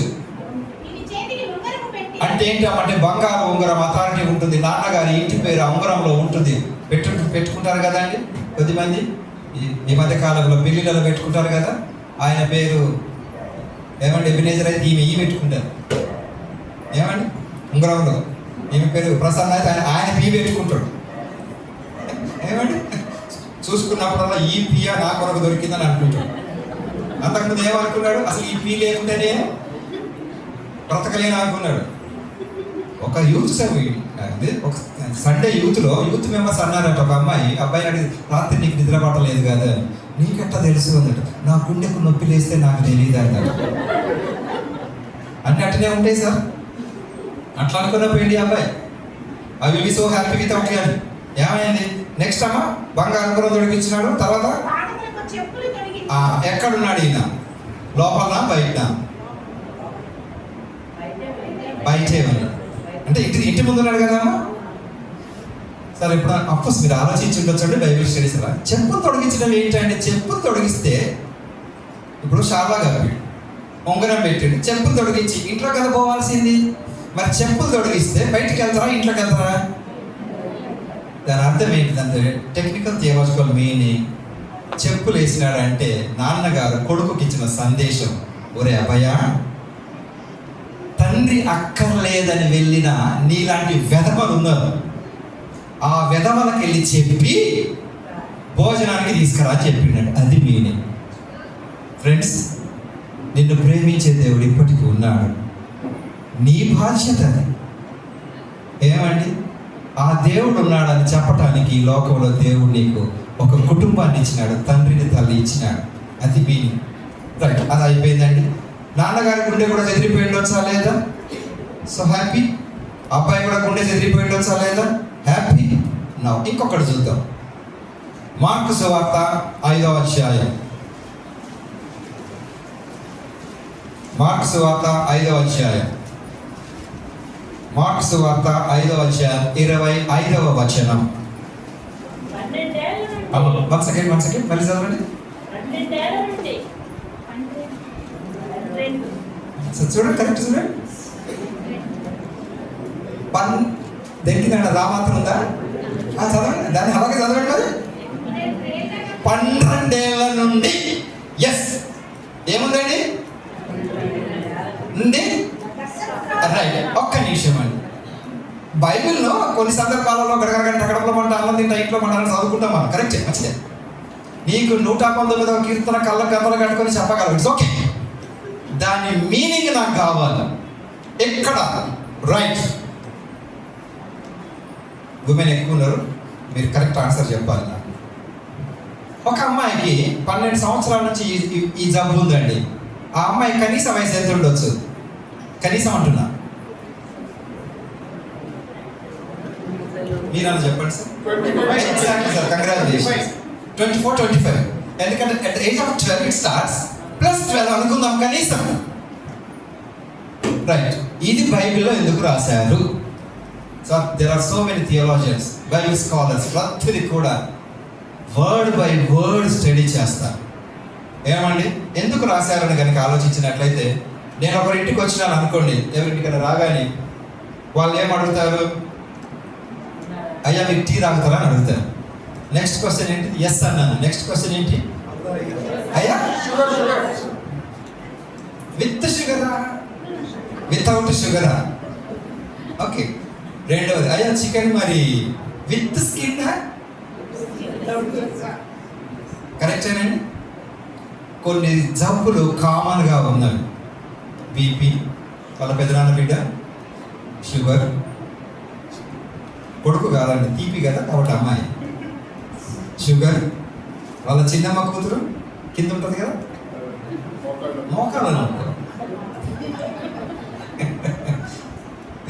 అంటే ఏంటి అంటే బంగారు ఉంగరం, అథారిటీ ఉంటుంది. నాన్నగారి ఇంటి పేరు ఆ ఉంగరంలో ఉంటుంది. పెట్టుకుంటారు కదా అండి కొద్దిమంది, ఈ మధ్య కాలంలో పెళ్లిళ్ళలో పెట్టుకుంటారు కదా. ఆయన పేరు ఏమండి ఎబినేజర్ అయితే ఈమె పెట్టుకుంటారు. ఏమండి ఉంగరంలో ఈమె పేరు ప్రసన్న అయితే ఆయన పీ పెట్టుకుంటాడు. ఏమండి చూసుకున్నప్పుడల్లా ఈ పియా నా కొరకు దొరికిందని అనుకుంటాడు. అంతకుముందు ఏమనుకున్నాడు? అసలు ఈ పీ లేకుంటేనే బ్రతకలేను అనుకున్నాడు. ఒక యూత్ ఒక సండే యూత్లో యూత్ మెంబర్స్ అన్నారట, ఒక అబ్బాయి అడిగి, రాత్రి నీకు నిద్ర పట్టలేదు కదా, నీకెట్టా తెలుసు అన్నట్టు. నా గుండెకు నొప్పి లేస్తే నాకు తెలియదు అన్నాడు. అన్నీ అట్టనే ఉంటాయి సార్. అట్లా అనుకున్న పోయింది అబ్బాయి. I will be so happy with out అని. ఏమైంది? నెక్స్ట్ అమ్మా బంగారు ఉంగరం తొడిగించినాడు. తర్వాత ఎక్కడున్నాడు ఈయన? లోపల బయట? బయటే ఉన్నాడు. అంటే ఇంటి ముందు ఉన్నాడు కదమ్మా. సరే, ఇప్పుడు అఫ్కోర్స్ మీరు ఆలోచించి ఉండొచ్చండి బైబిల్ స్టడీస్ అలా. చెప్పులు తొడిగించడం ఏంటంటే, చెప్పులు తొడిగిస్తే ఇప్పుడు షాలా కప్పి ఉంగరం పెట్టిండు, చెప్పులు తొడిగించి ఇంట్లో కదా పోవాల్సింది. మరి చెప్పులు తొడిగిస్తే బయటికి వెళ్తారా, ఇంట్లోకి వెళ్తారా? దాని అర్థం ఏంటిదంటే టెక్నికల్ థియలాజికల్ మీనింగ్. చెప్పులు వేసినాడంటే నాన్నగారు కొడుకుకి ఇచ్చిన సందేశం, ఒరే అభయ, తండ్రి అక్కర్లేదని వెళ్ళిన నీలాంటి వెధవలు ఉన్నారు, ఆ వెధవలకు వెళ్ళి చెప్పి భోజనానికి తీసుకురా చెప్పిండు. అది మీనింగ్. ఫ్రెండ్స్, నిన్ను ప్రేమించే దేవుడు ఇప్పటికీ ఉన్నాడు. నీ బాధ్యత ఏమండి? ఆ దేవుడు ఉన్నాడని చెప్పటానికి ఈ లోకంలో దేవుడు నీకు ఒక కుటుంబాన్ని ఇచ్చినాడు, తండ్రిని తల్లి ఇచ్చినాడు. అది మీనింగ్. రైట్. అది అయిపోయిందండి. నాన్నగారి గుండె కూడా చెదిరిపోయి ఉండొచ్చా లేదా? So happy. అబ్బాయి కూడా గుండె చెదిరిపోయి ఉండొచ్చా లేదా? హ్యాపీ. నా ఇంకొకటి చూద్దాం. మార్కు సువార్త 5వ అధ్యాయం. మార్కు సువార్త 5వ అధ్యాయం. మార్కు సువార్త 5వ అధ్యాయం 25వ వచనం. వన్ సెకండ్ మళ్ళీ చదవండి. చూడండి, కరెక్ట్ చూడండి. దేనికి రా మాత్రం ఉందా? చదవండి, దాన్ని అలాగే చదవండి. మరి 12 ఏళ్ల నుండి. ఎస్, ఏముందండి? ఉంది. రైట్. ఒక్క నిమిషం అండి. బైబిల్లో కొన్ని సందర్భాలలో గడగడగడలో మంట, అన్నం తింటా, ఇంట్లో మంటారని చదువుకుంటాం మనం. కరెక్ట్, మంచిదే. నీకు 119వ కీర్తన కళ్ళ గంటలు కట్టుకొని చెప్పగలవు. It's okay. దాని మీనింగ్ నాకు కావాలి. ఎక్కడ? రైట్. ఉమెన్ ఎక్కువ ఉన్నారు, మీరు కరెక్ట్ ఆన్సర్ చెప్పాలి నాకు. ఒక అమ్మాయికి 12 సంవత్సరాల నుంచి ఈ జబ్బు ఉందండి. ఆ అమ్మాయి కనీసం వయసు ఎంత ఉండొచ్చు? కనీసం అంటున్నా, మీరన్నా చెప్పండి సార్. Exactly sir, congratulations. 24-25. ఎందుకంటే at the age of 12 it starts. +12 అనుకుందాం కనీసం. రైట్. ఇది బైబిల్లో ఎందుకు రాశారు? So there are so many theologians, Bible scholars, ప్రతిది కూడా వర్డ్ బై వర్డ్ స్టడీ చేస్తారు. ఏమండి ఎందుకు రాశారని కనుక ఆలోచించినట్లయితే, నేను ఒకరింటికి వచ్చినాను అనుకోండి, ఎవరింటికైనా రాగానే వాళ్ళు ఏమడుగుతారు? అయ్యా మీరు టీ తాగుతారా అని అడుగుతారు. నెక్స్ట్ క్వశ్చన్ ఏంటి? ఎస్ అన్నాను. నెక్స్ట్ క్వశ్చన్ ఏంటి? అయ్యా విత్ షుగరా, వితౌట్ షుగరా? ఓకే. రెండవది, అయ్యా చికెన్ మరి విత్ స్కిన్? కరెక్టేనండి. కొన్ని జబ్బులు కామన్గా ఉన్నవి. బీపీ, వాళ్ళ పెదనాన్న బిడ్డ, షుగర్, కొడుకు కాదండి, తీపి కదా కాబట్టి అమ్మాయి, షుగర్, వాళ్ళ చిన్నమ్మ కూతురు కింద ఉంటుంది కదా, మోకాళ్ళలో ఉంటుంది.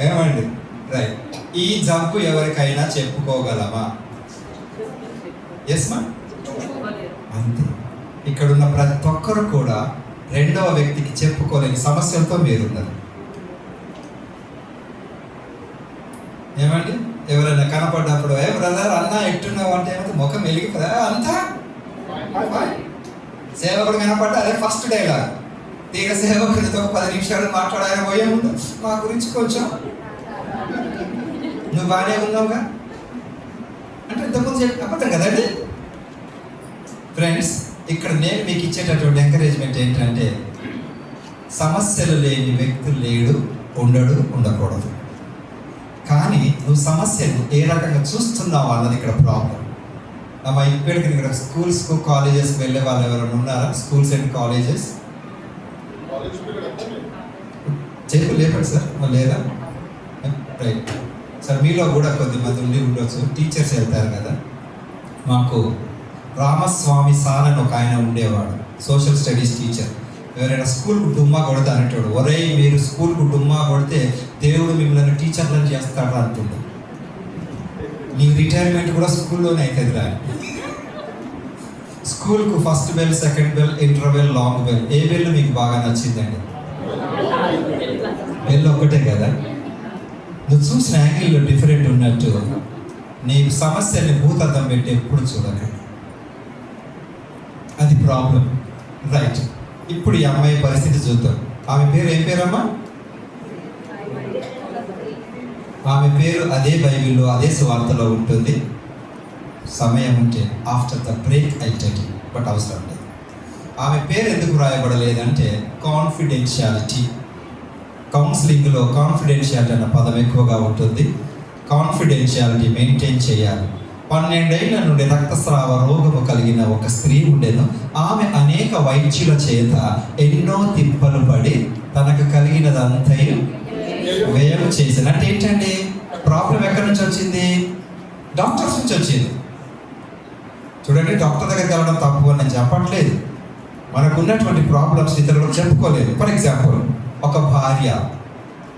ఏమండి? రైట్. ఈ జబ్బు ఎవరికైనా చెప్పుకోగలమా? ఎస్ మా? అంతే. ఇక్కడున్న ప్రతి ఒక్కరు కూడా రెండవ వ్యక్తికి చెప్పుకోలేని సమస్యలతో మీరున్నారు. ఏమండి, ఎవరైనా కనపడ్డప్పుడు ఏ బ్రదర్ అన్న ఎట్టున్నావు అంటే ఏమంటే ముఖం వెలిగిపోదా అంతా. సేవకుడు కనపడ్డా అదే ఫస్ట్ డైలాగ్. తీగ సేవకుడితో 10 నిమిషాలు మాట్లాడాలి పోయే ముందు మా గురించి కొంచెం నువ్వు బాగానే ఉన్నావుగా అంటే ఇంతకుముందు చెప్పి అబద్ధం కదండి. ఫ్రెండ్స్, ఇక్కడ నేను మీకు ఇచ్చేటటువంటి ఎంకరేజ్మెంట్ ఏంటంటే సమస్యలు లేని వ్యక్తి లేడు, ఉండడు, ఉండకూడదు. కానీ నువ్వు సమస్యను ఏ రకంగా చూస్తున్నావు అన్నది ఇక్కడ ప్రాబ్లం. మా ఇప్పటికి ఇక్కడ స్కూల్స్కు కాలేజెస్కి వెళ్ళే వాళ్ళు ఎవరైనా ఉన్నారా? స్కూల్స్ అండ్ కాలేజెస్ చెప్పు లేపండి సార్. లేదా రైట్ సార్, మీలో కూడా కొద్దిమంది ఉండొచ్చు. టీచర్స్ వెళ్తారు కదా. మాకు రామస్వామి సార్ అని ఒక ఆయన ఉండేవాడు, సోషల్ స్టడీస్ టీచర్. ఎవరైనా స్కూల్కు డుమ్మా కొడతా అనేటోడు. ఒరే మీరు స్కూల్కు డుమ్మా కొడితే దేవుడు మిమ్మల్ని టీచర్లను చేస్తాడు అంటుండే. నీ రిటైర్మెంట్ కూడా స్కూల్లోనే అవుతుందిరా. స్కూల్కు first bell, second bell, interval, long bell. ఏ బెల్ మీకు బాగా నచ్చిందండి? బెల్ ఒక్కటే కదా. నువ్వు చూసిన యాంగిల్లో డిఫరెంట్ ఉన్నట్టు నీ సమస్యని భూతద్దం పెట్టి ఎప్పుడు చూడలేదు. అది ప్రాబ్లం. రైట్, ఇప్పుడు ఈ అమ్మాయి పరిస్థితి చూద్దాం. ఆమె పేరు ఏం పేరమ్మా? ఆమె పేరు అదే బైబిల్లో అదే సువార్తలో ఉంటుంది. సమయం ఉంటే ఆఫ్టర్ ద బ్రేక్ అయితే బట్ అవసరం లేదు. ఆమె పేరు ఎందుకు రాయబడలేదంటే కాన్ఫిడెన్షియాలిటీ. కౌన్సిలింగ్లో కాన్ఫిడెన్షియాలిటీ అన్న పదం ఎక్కువగా ఉంటుంది. కాన్ఫిడెన్షియాలిటీ మెయింటైన్ చేయాలి. 12 ఏళ్ల నుండి రక్తస్రావ రోగము కలిగిన ఒక స్త్రీ ఉండేను. ఆమె అనేక వైద్యుల చేత ఎన్నో తిప్పలు పడి తనకు కలిగినదంతయు వ్యయం చేసింది. అంటే ఏంటండి ప్రాబ్లం ఎక్కడి నుంచి వచ్చింది? డాక్టర్స్ నుంచి వచ్చింది. చూడండి, డాక్టర్ దగ్గరికి వెళ్ళడం తప్పు అని నేను చెప్పట్లేదు. మనకు ఉన్నటువంటి ప్రాబ్లమ్స్ ఇతరులకు చెప్పుకోలేదు. ఫర్ ఎగ్జాంపుల్, ఒక భార్య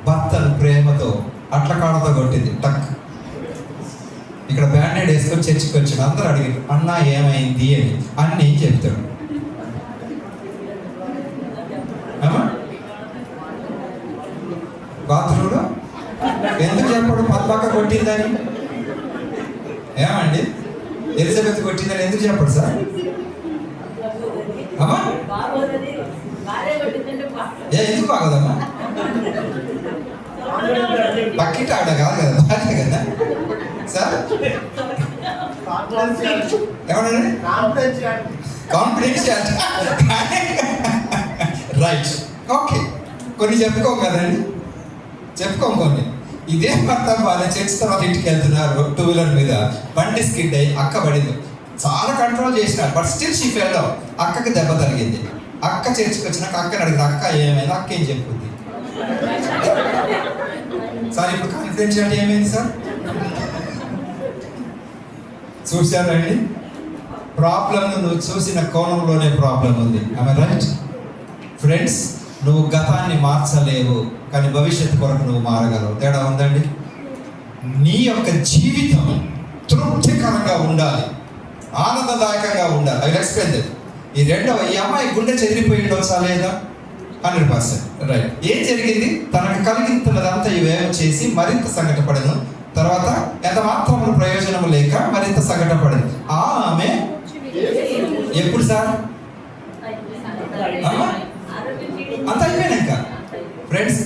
భర్తను ప్రేమతో అట్ల కాడతో కొట్టింది, టక్. ఇక్కడ బ్యాండేడ్ వేసుకొని చర్చికి వచ్చాడు. అందరూ అడిగారు అన్న ఏమైంది అని. అన్నీ చెప్తాడు. బాత్రూంలో ఎందుకు చెప్పాడు పద్మాక కొట్టిందని? ఏమండి, ఎలిజబెత్ కొట్టిందని ఎందుకు చెప్పాడు సార్? అమ్మా ఎందుకు బాగోదమ్మా? పక్కింటి ఆవిడ కాదు కదా, భార్య కదా సార్. ఏమన్నా కాన్ఫిడెన్షియాలిటీ. Right, okay. కొన్ని చెప్పుకోం కదండి, చెప్పుకోం కొన్ని. ఇదే భర్త వాళ్ళ చర్చ్ తర్వాత ఇంటికి వెళ్తున్నారు, 2 వీలర్ మీద. బండి స్కిడ్ అయ్యి అక్క పడింది. చాలా కంట్రోల్ చేసినారు, but still she fell down. అక్కకి దెబ్బ తగిలింది. అక్క చర్చికి వచ్చినాక అక్కని అడిగింది, అక్క ఏమైంది? అక్క ఏం చెప్పుద్ది? సార్ ఇప్పుడు కాన్ఫిడెన్షియాలిటీ ఏమైంది సార్? చూసారండి, ప్రాబ్లం నువ్వు చూసిన కోణంలోనే ప్రాబ్లం ఉంది. ఆమె రైట్. ఫ్రెండ్స్, నువ్వు గతాన్ని మార్చలేవు, కానీ భవిష్యత్తు కొరకు నువ్వు మారగలవు. తేడా ఉందండి. నీ యొక్క జీవితం తృప్తికరంగా ఉండాలి, ఆనందదాయకంగా ఉండాలి. I explain that. ఈ అమ్మాయి గుండె చెదిరిపోయి ఉండవచ్చా లేదా? 100%. రైట్. ఏం జరిగింది? తనకు కలిగినదంతా ఇవేమో చేసి మరింత సంకటపడను. తర్వాత ఎంత మాత్రము ప్రయోజనము లేక మరింత సంకటపడను. ఆమె ఎప్పుడు సార్? అంత అయిపోయినాక. ఫ్రెండ్స్,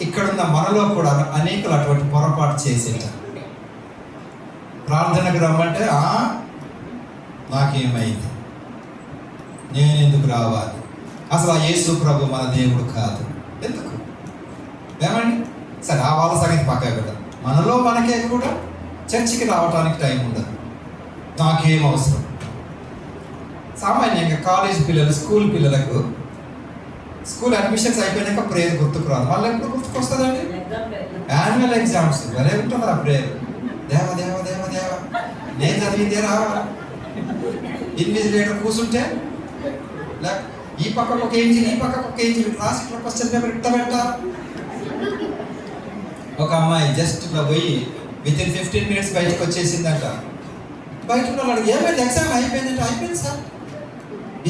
ఇక్కడున్న మనలో కూడా అనేకలు అటువంటి పొరపాటు చేసేటారు. ప్రార్థనకు రమ్మంటే నాకేమైంది, నేను ఎందుకు రావాలి, అసలు ఆ యేసు ప్రభు మన దేవుడు కాదు, ఎందుకు? ఏమండి? సరే, ఆ వాళ్ళ సంగతి పక్క కదా. మనలో మనకే కూడా చర్చికి రావడానికి టైం ఉండదు. నాకేం అవసరం? సామాన్యంగా కాలేజ్ పిల్లలు, స్కూల్ పిల్లలకు స్కూల్ అడ్మిషన్స్ అయిపోయినాక ప్రేయర్ గుర్తుకు రాదు. మళ్ళీ ఎప్పుడు గుర్తుకొస్తుందండి? యాన్యువల్ ఎగ్జామ్స్ వరే ఉంటుంది ఆ ప్రేయర్. దేవ దేవ దేవ దేవ నేను చదివిందే రావాలి. ఇన్విజిలేటర్ కూర్చుంటే ఈ పక్కకు ఒక కేజీ, ఈ పక్కకు ఒక కేజీ రాసి క్వశ్చన్ పేపర్ ఇట్ట పెట్టాలి. ఒక అమ్మాయి జస్ట్ ఇలా పోయి వితిన్ 15 minutes బయటకు వచ్చేసిందంట. బయట ఉన్న వాళ్ళకి ఏమైంది? ఎగ్జామ్ అయిపోయిందంటే అయిపోయింది సార్.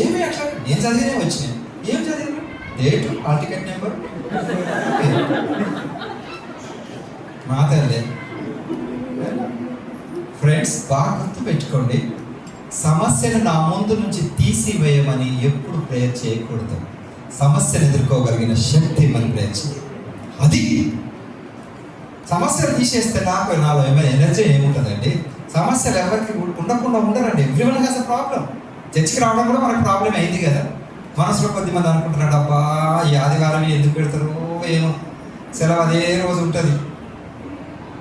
ఏమి అట్లా నేను చదివినే వచ్చినాయి. ఏం చదివాను? డేటు, హాల్ టికెట్ నెంబర్, మాట్లాడలే. ఫ్రెండ్స్, బాగా గుర్తు పెట్టుకోండి, సమస్యను నా ముందు నుంచి తీసివేయమని ఎప్పుడు ప్రేయర్ చేయకూడదు. సమస్యను ఎదుర్కోగలిగిన శక్తి మనం ప్రేయర్ చేయాలి. అది సమస్యలు తీసేస్తే నాలో ఏమైనా ఎనర్జీ ఏముంటుందండి? సమస్యలు ఎవరికి ఉండకుండా ఉండరండి. Everyone has a problem. చర్చికి రావడం కూడా మనకు ప్రాబ్లం అయింది కదా. మనసులో కొద్దిమంది అనుకుంటున్నాడు, అబ్బా ఈ ఆదివారం ఎందుకు పెడతారో ఏమో, సెలవు అదే రోజు ఉంటుంది.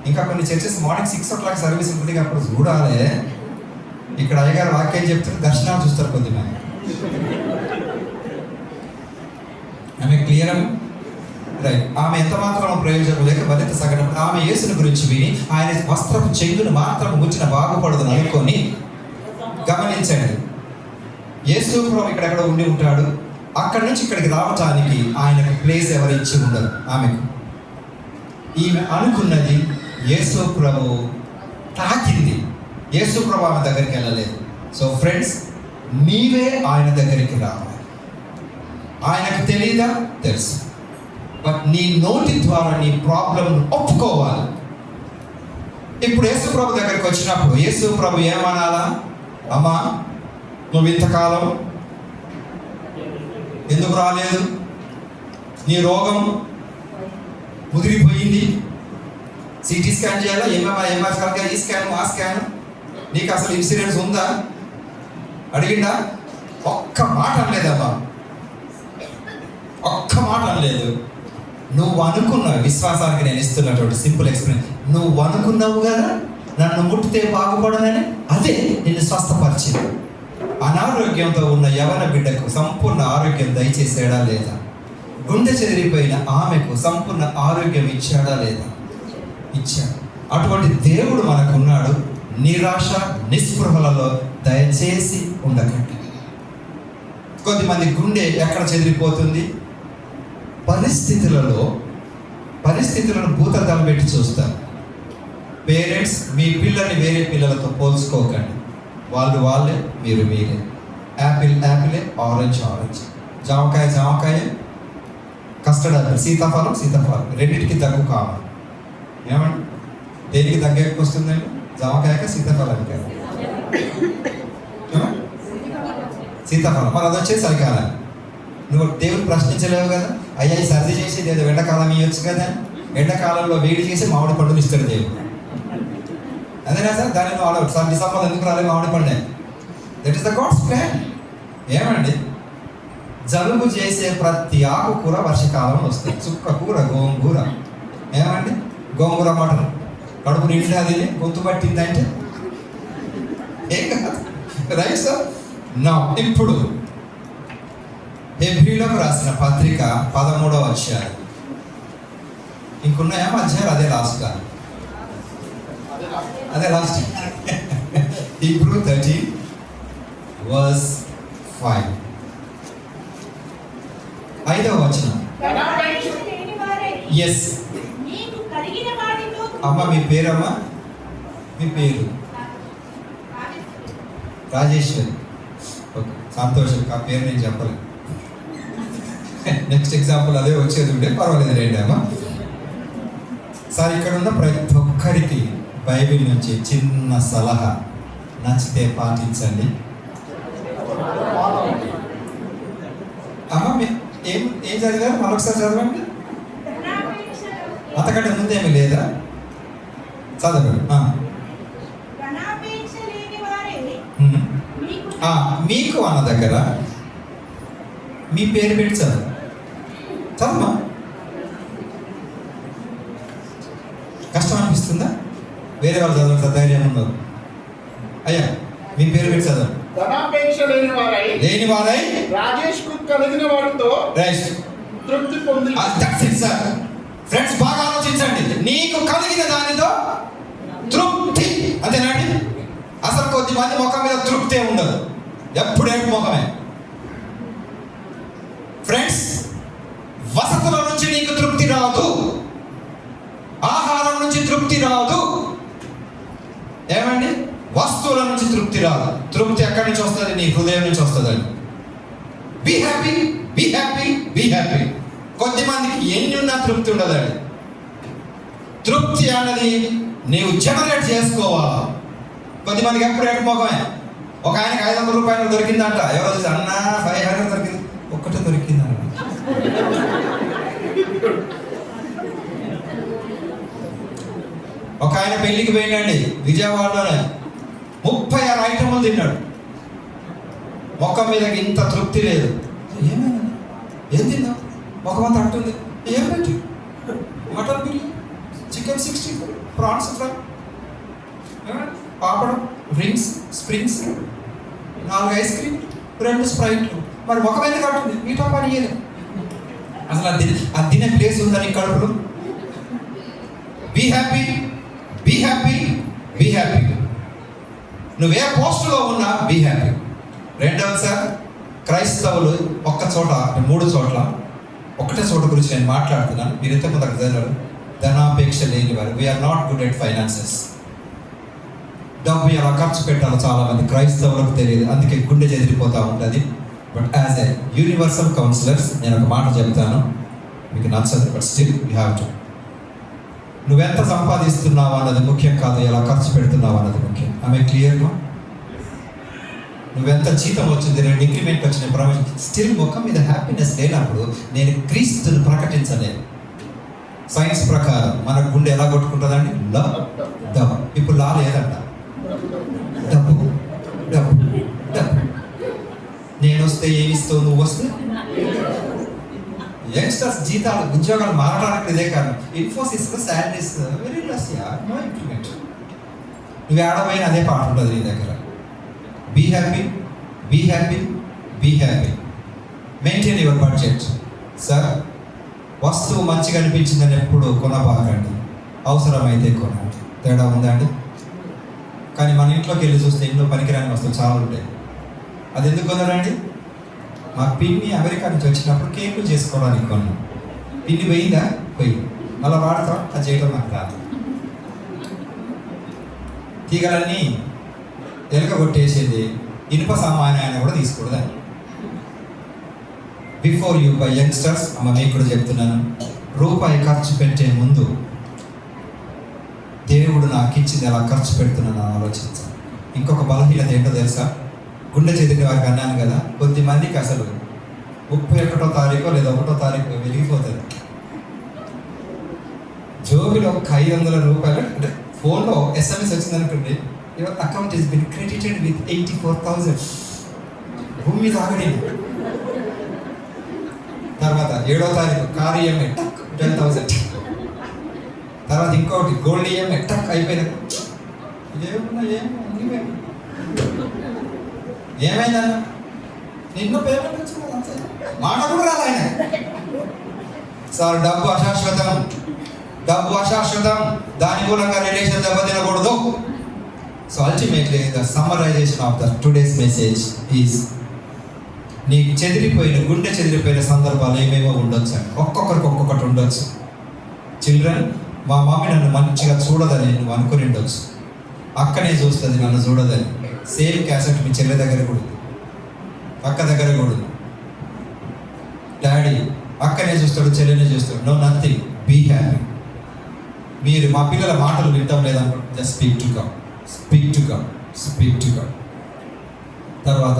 ఇంకా కొన్ని చర్చెస్ మార్నింగ్ 6 o'clock సర్వీస్ ఉంటుంది, అప్పుడు చూడాలి. ఇక్కడ అయ్యగారు వాక్యం చెప్తుంటే దర్శనాలు చూస్తారు కొద్దిమంది. ఆమె క్లియర్ రైట్. ఆమె ఎంత మాత్రం ప్రయోజనం లేక బలిత సగటం. ఆమె యేసుని గురించి విని ఆయన వస్త్రపు చెంగును మాత్రం ముచ్చిన బాగుపడదని అనుకొని, గమనించండి, యేసు ప్రభు ఇక్కడెక్కడ ఉండి ఉంటాడు. అక్కడి నుంచి ఇక్కడికి రావటానికి ఆయనకు ప్లేస్ ఎవరు ఇచ్చి ఉండరు. ఆమెకు ఈమె అనుకున్నది యేసు ప్రభు తాకింది. యేసు ప్రభు ఆమె దగ్గరికి వెళ్ళలేదు. సో ఫ్రెండ్స్, నీవే ఆయన దగ్గరికి రావాలి. ఆయనకు తెలియదా? తెలుసు. బట్ నీ నోటి ద్వారా నీ ప్రాబ్లంను ఒప్పుకోవాలి. ఇప్పుడు యేసు ప్రభు దగ్గరికి వచ్చినప్పుడు యేసు ప్రభు ఏమనాలా? అమ్మా, నువ్వు ఇంతకాలం ఎందుకు రాలేదు? నీ రోగం ముదిరిపోయింది. సిటీ స్కాన్ చేయాలా? ఎంఆర్ స్కాన్, ఈ స్కాన్, ఆ స్కాన్, నీకు అసలు ఇన్సూరెన్స్ ఉందా అడిగిందా? ఒక్క మాట అనలేదమ్మా, ఒక్క మాట అనలేదు. నువ్వు అనుకున్నావు, విశ్వాసానికి నేను ఇస్తున్నటువంటి సింపుల్ ఎక్స్ప్లెయిన్, నువ్వు అనుకున్నావు కదా నన్ను ముట్టితే బాగుపడనని, అదే నిన్ను స్వస్థపరిచింది. అనారోగ్యంతో ఉన్న యవన బిడ్డకు సంపూర్ణ ఆరోగ్యం దయచేసాడా లేదా? గుండె చెదిరిపోయిన ఆమెకు సంపూర్ణ ఆరోగ్యం ఇచ్చాడా లేదా? ఇచ్చాడు. అటువంటి దేవుడు మనకున్నాడు. నిరాశ నిస్పృహలలో దయచేసి ఉండకండి. కొద్దిమంది గుండె ఎక్కడ చెదిరిపోతుంది? పరిస్థితులను భూతద్దాలు పెట్టి చూస్తారు. పేరెంట్స్, మీ పిల్లల్ని వేరే పిల్లలతో పోల్చుకోకండి. వాళ్ళు వాళ్ళే, మీరు మీరే. యాపిల్ యాపిలే, ఆరెంజ్ ఆరెంజ్, జామకాయ జామకాయ, కస్టర్డ్ యాపిల్, సీతాఫలం సీతాఫలం, రెండింటికి దగ్గు కావాలి. ఏమండి, దేనికి దగ్గు ఎక్కువ వస్తుందండి? జామకాయక సీతాఫలానికి? సీతాఫలం. మరి అది వచ్చేసి చలికాలం. నువ్వు దేవుడు ప్రశ్నించలేవు కదా, అయ్యా ఈ సర్ది చేసి ఏదో ఎండాకాలం ఇవ్వచ్చు కదా. ఎండాకాలంలో వేడి చేసి మామిడి పండుని ఇస్తాడు దేవుడు. అదేనా సార్? దాన్ని నువ్వు అడవు సార్, డిసెంబర్ ఎందుకు రాలేదు మామిడి పండే? That is the God's plan. ఏమండి, జలుబు చేసే ప్రతి ఆకుకూర వర్షకాలంలో వస్తుంది. చుక్క కూర, గోంగూర. ఏమండి, గోంగూర మటన్ కడుపు నిండా తిని గొంతు పట్టిందంటే ఏం కాదు. Right sir. నా ఇప్పుడు హెబ్రీలకు రాసిన పత్రిక 13వ అధ్యాయం. ఇంకున్నాయా అధ్యాయాలు? అదే లాస్ట్. Hebrew 13:5. 5వ వచనం. ఎస్ అమ్మ, మీ పేరమ్మా? మీ పేరు రాజేశ్వరి. ఓకే, సంతోషం. ఆ పేరు నేను చెప్పలేదు. నెక్స్ట్ ఎగ్జాంపుల్ అదే వచ్చేది ఉంటే పర్వాలేదు రండి అమ్మా. సార్, ఇక్కడ ఉన్న ప్రతి ఒక్కరికి బైబిల్ నుంచి చిన్న సలహా, నచ్చితే పాటించండి. అమ్మ, ఏం చదివారు? మరొకసారి చదవండి. అంతకంటే ముందేమీ లేదా? చదవండి. మీకు అన్న దగ్గర మీ పేరు పెట్టి చదువు. చదవమా? కష్టం అనిపిస్తుందా? వేరే వాళ్ళు చదవండి, ధైర్యం ఉన్నారు. అయ్యా, మీ పేరు పెట్టి చదవండి. ధనాపేక్ష లేని వారై రాజేష్ కు కలిగిన వారితో తృప్తి పొంది. ఫ్రెండ్స్, బాగా ఆలోచించండి. నీకు కలిగిన దానితో తృప్తి, అంతేనండి. అసలు కొద్దిమంది ముఖం మీద తృప్తే ఉండదు, ఎప్పుడేపు ముఖమే. ఫ్రెండ్స్, వసతుల నుంచి నీకు తృప్తి రాదు, ఆహారం నుంచి తృప్తి రాదు. ఏమండి, వస్తువుల నుంచి తృప్తి రాదు. తృప్తి ఎక్కడి నుంచి వస్తుంది? నీ హృదయం నుంచి వస్తుందండి. Be happy, be happy, be happy. కొద్దిమందికి ఎన్ని ఉన్నా తృప్తి ఉండదండి. తృప్తి అన్నది నీవు జనరేట్ చేసుకోవాలా. కొద్దిమందికి ఎప్పుడు ఎక్కమోకమే. ఒక ఆయనకి 500 రూపాయలు దొరికిందంట. ఎవరో చూసి అన్న 500 దొరికింది, ఒక్కటే దొరికిందన్న. ఒక ఆయన పెళ్లికి పోయిందండి విజయవాడలోనే. 36 ఐటమ్లు తిన్నాడు. మొక్క మీద ఇంత తృప్తి లేదు. ఏమైనా ఏం తిన్నా మొక్కమంతా అంటుంది. ఏం పెట్టి mutton biryani, chicken 60, prawns fry, papadam, drinks, springs, 4 ice cream, 2 స్ప్రైట్లు. మరి ముఖం ఎందుకు అంటుంది? మీటా పని ఇయ్యలేదు. అసలు అది తినే ప్లేస్ ఉందని కడుపులో. Be happy, be happy, be happy. నువ్వే పోస్టులో ఉన్నా బీ హ్యాపీ. రెండవది సార్, క్రైస్తవులు ఒక్క చోట, 3 చోట్ల ఒకటే చోట గురించి నేను మాట్లాడుతున్నాను. మీరు ఎంతమంది అక్కడ చదివారు? ధనాపేక్ష లేని వారు. We're not good at finances. డబ్బు ఎలా ఖర్చు పెట్టాలో చాలా మంది క్రైస్తవులకు తెలియదు. అందుకే గుండె చెదిరిపోతూ ఉంటుంది. But as a universal counsellors నేను ఒక మాట చెప్తాను, మీకు నచ్చదు, but still you have to. నువ్వెంత సంపాదిస్తున్నావు అన్నది ముఖ్యం కాదు, ఎలా ఖర్చు పెడుతున్నావు అన్నది ముఖ్యం. ఆమె క్లియర్గా నువ్వెంత జీతం వచ్చింది, 2 ఇంక్రిమెంట్ వచ్చిన ప్రమోషన్, స్టిల్ ముఖం మీద హ్యాపీనెస్ లేనప్పుడు నేను క్రీస్తుని ప్రకటించలేను. సైన్స్ ప్రకారం మన గుండె ఎలా కొట్టుకుంటుందండి? డబ్బు. ఇప్పుడు లా లేదంట. డబ్బు డబ్బు డబ్బు. నేను వస్తే ఏమి ఇస్తావు, నువ్వు వస్తే. యంగ్స్టర్స్ జీతాలు, ఉద్యోగాలు మారడానికి ఇదే కారణం. ఇన్ఫోసిస్లో salaries very less, no increment. నువ్వు ఆడపోయిన అదే పాట ఉంటుంది నీ దగ్గర. Be happy, be happy, be happy. Maintain your budget. Sir, వస్తువు మంచిగా అనిపించిందని ఎప్పుడు కొనబాకండి, అవసరమైతే కొనండి. తేడా ఉందండి. కానీ మన ఇంట్లోకి వెళ్ళి చూస్తే ఎన్నో పనికిరాని వస్తువులు చాలా ఉంటాయి. అది ఎందుకు కొనరండి? మా పిన్ని అమెరికా నుంచి వచ్చినప్పుడు కేకులు చేసుకోవడానికి కొన్నాం. పిన్ని పోయిందా? పోయింది. మళ్ళీ వాడతాం, అది చేయడం నాకు రాదు. తీగలన్నీ ఎలుక కొట్టేసేది, ఇనుప సామాన్యాన్ని కూడా తీసుకోవద్దని. బిఫోర్ యూ బై యంగ్స్టర్స్, అమ్మ మీకు కూడా చెప్తున్నాను, రూపాయి ఖర్చు పెట్టే ముందు దేవుడు నాకు ఇచ్చింది ఎలా ఖర్చు పెడుతున్నాను ఆలోచించాను. ఇంకొక బలహీనత ఏంటో తెలుసా? గుండె చెదిరిన వారికి అన్నాను కదా, కొద్దిమందికి అసలు 31వ తారీఖు లేదా 1వ తారీఖు వెలిగిపోతుంది. జోబిలో ఒక 500 రూపాయలు, అంటే ఫోన్లో SMS వచ్చిందనుకోండి, your account is been credited with 84,000. భూమి మీద ఆగడి. తర్వాత 7వ తారీఖు కార్ ఈఎంఐ 10,000. తర్వాత ఇంకోటి గోల్డ్ ఈఎంఐ అయిపోయిన. ఏమైందన్న? నిన్న పేమెంట్ వచ్చింది, మాట కూడా రాదు ఆయన. సార్, డబ్బు అశాశ్వతం, డబ్బు అశాశ్వతం. దాని మూలంగా రిలేషన్ దెబ్బతినకూడదు. So ultimately the summarization of the today's message is, నీకు చెదిరిపోయిన, గుండె చెదిరిపోయిన సందర్భాలు ఏమేమో ఉండొచ్చు. ఒక్కొక్కరికి ఒక్కొక్కటి ఉండొచ్చు. చిల్డ్రన్, మా మమ్మీ నన్ను మంచిగా చూడదని నువ్వు అనుకుని ఉండొచ్చు. అక్కనే చూస్తుంది, నన్ను చూడదని. సేమ్ క్యాసెట్ మీ చెల్లె దగ్గర కూడా ఉంది, అక్క దగ్గర కూడా ఉంది. డాడీ అక్కనే చూస్తాడు, చెల్లెనే చూస్తాడు. No nothing, be happy. మీరు మా పిల్లల మాటలు వింటాం లేదనుకో, just speak to God, speak to God, speak to God. తర్వాత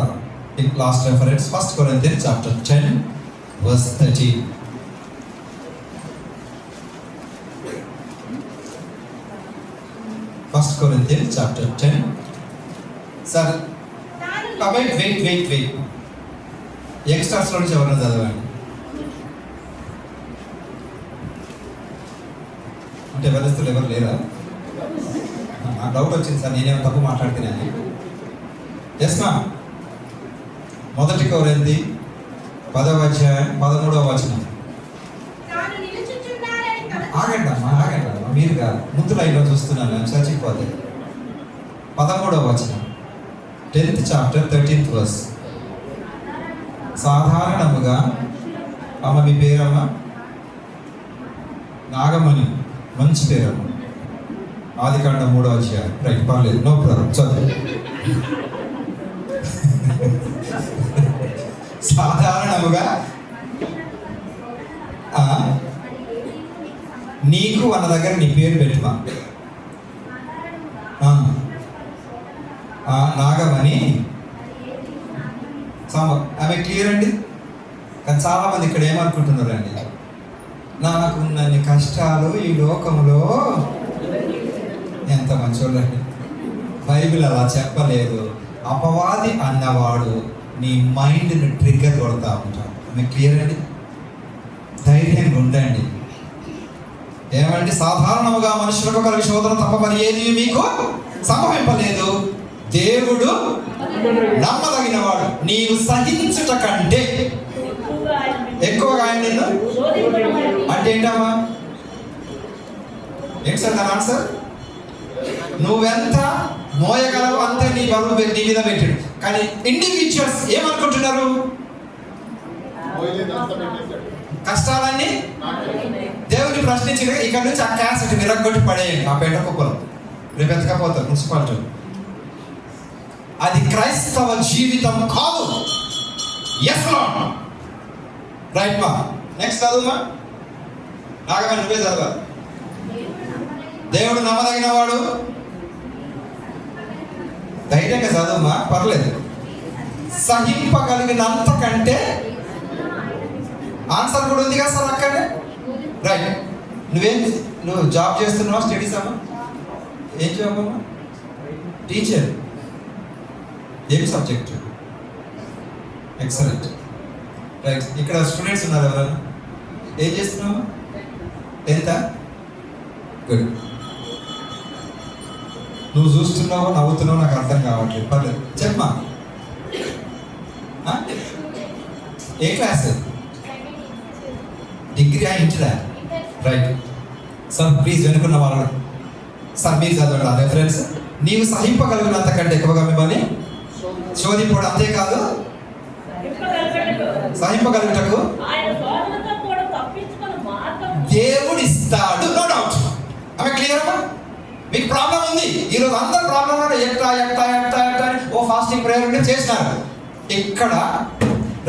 last reference 1 Corinthians chapter 10 verse 13. 1 Corinthians chapter 10. Sir, wait. యంగ్స్టర్స్లో నుంచి ఎవరైనా చదవండి. అంటే ఎవరిస్తులు ఎవరు లేరా? నాకు డౌట్ వచ్చింది సార్, నేనేమో తప్పు మాట్లాడుతున్నాను. ఎస్ మా. 1 కొరింథీ 10వ అధ్యాయం 13వ వచనం. ఆగండి అమ్మా, మీరు కాదు, ముందు లైన్లో చూస్తున్నాను, చచ్చిపోతే. 13వ వచనం, 10th chapter 13th verse. సాధారణముగా, అమ్మ మీ పేరమ్మా? నాగమణి, మంచి పేరమ్మ. ఆదికాండం 3వ అధ్యాయం. రైట్, పర్లేదు, నో ప్రాబ్లం, చదువు. సాధారణముగా నీకు అన్న దగ్గర నీ పేరు పెట్టుమా. నాగమణి ఆమె క్లియర్ అండి. కానీ చాలామంది ఇక్కడ ఏమనుకుంటున్నారండి, నాకున్నన్ని కష్టాలు ఈ లోకంలో, ఎంత మంచోళ్ళండి. బైబిల్ అలా చెప్పలేదు. అపవాది అన్నవాడు నీ మైండ్ని ట్రిగ్గర్ కొడతా ఉంటాడు. మీకు క్లియర్ అండి. ధైర్యంగా ఉండండి. ఏమంటే సాధారణముగా మనుషులకు కలిగి శోధన తప్ప మరి ఏది మీకు సంభవింపలేదు. దేవుడు నమ్మదగినవాడు. నీవు సహించుట కంటే ఎక్కువగా ఆయన నిన్ను అంటే ఏంటమ్మా? ఏంటి సార్ దాని ఆన్సర్? నువ్వెంత మోయగలవు అంతే నీ బరువు నీ మీద పెట్టాడు. కానీ ఇండివిజువల్స్ ఏమనుకుంటున్నారు? కష్టాలన్నీ దేవుని ప్రశ్నించి ఇక్కడ నుంచి ఆ క్యాసెట్ విరగొట్టి పడేయండి ఆ పెంట కుప్పలు. రేపు ఎత్తకపోతారు మున్సిపాలిటీ. అది క్రైస్తవ జీవితం కాదు. Yes Lord. రైట్ మా. నెక్స్ట్ చదువుమా. నాగమని నువ్వే చదవ. దేవుడు నమ్మదగిన వాడు. ధైర్యంగా చదువుమా, పర్లేదు. సహింపగలిగినంత కంటే ఆన్సర్ కూడా ఉంది కదా సార్ అక్కడే. రైట్. నువ్వు జాబ్ చేస్తున్నావా? స్టడీస్ అమ్మా? ఏం జాబ్ అమ్మా? టీచర్. ఏమి సబ్జెక్ట్? ఎక్సలెంట్. రైట్. ఇక్కడ స్టూడెంట్స్ ఉన్నారు ఎవరైనా? ఏం చేస్తున్నావు? 10th? గుడ్. నువ్వు చూస్తున్నావో నవ్వుతున్నావో నాకు అర్థం కావట్లేదు. పర్లేదు చెప్పమా. ఏ క్లాస్? డిగ్రీ ఇంటరా? రైట్. సార్ ప్లీజ్ వెనుకున్న వాళ్ళు సార్ మీరు చదవండి ఆ రెఫరెన్స్. నీవు సహింపగలిగినంత కంటే ఎక్కువగా మిమ్మల్ని శోధింపడు. అంతేకాదు సహింపగలుగుటకు దేవుడు ఇస్తాడు. No doubt. ఆమె క్లియర్ అమ్మా? మీకు ప్రాబ్లం ఉంది ఈరోజు. అందరు ప్రాబ్లం ఎట్లా ఓ ఫాస్టింగ్ ప్రేయర్ ఉంటే చేసినారు. ఇక్కడ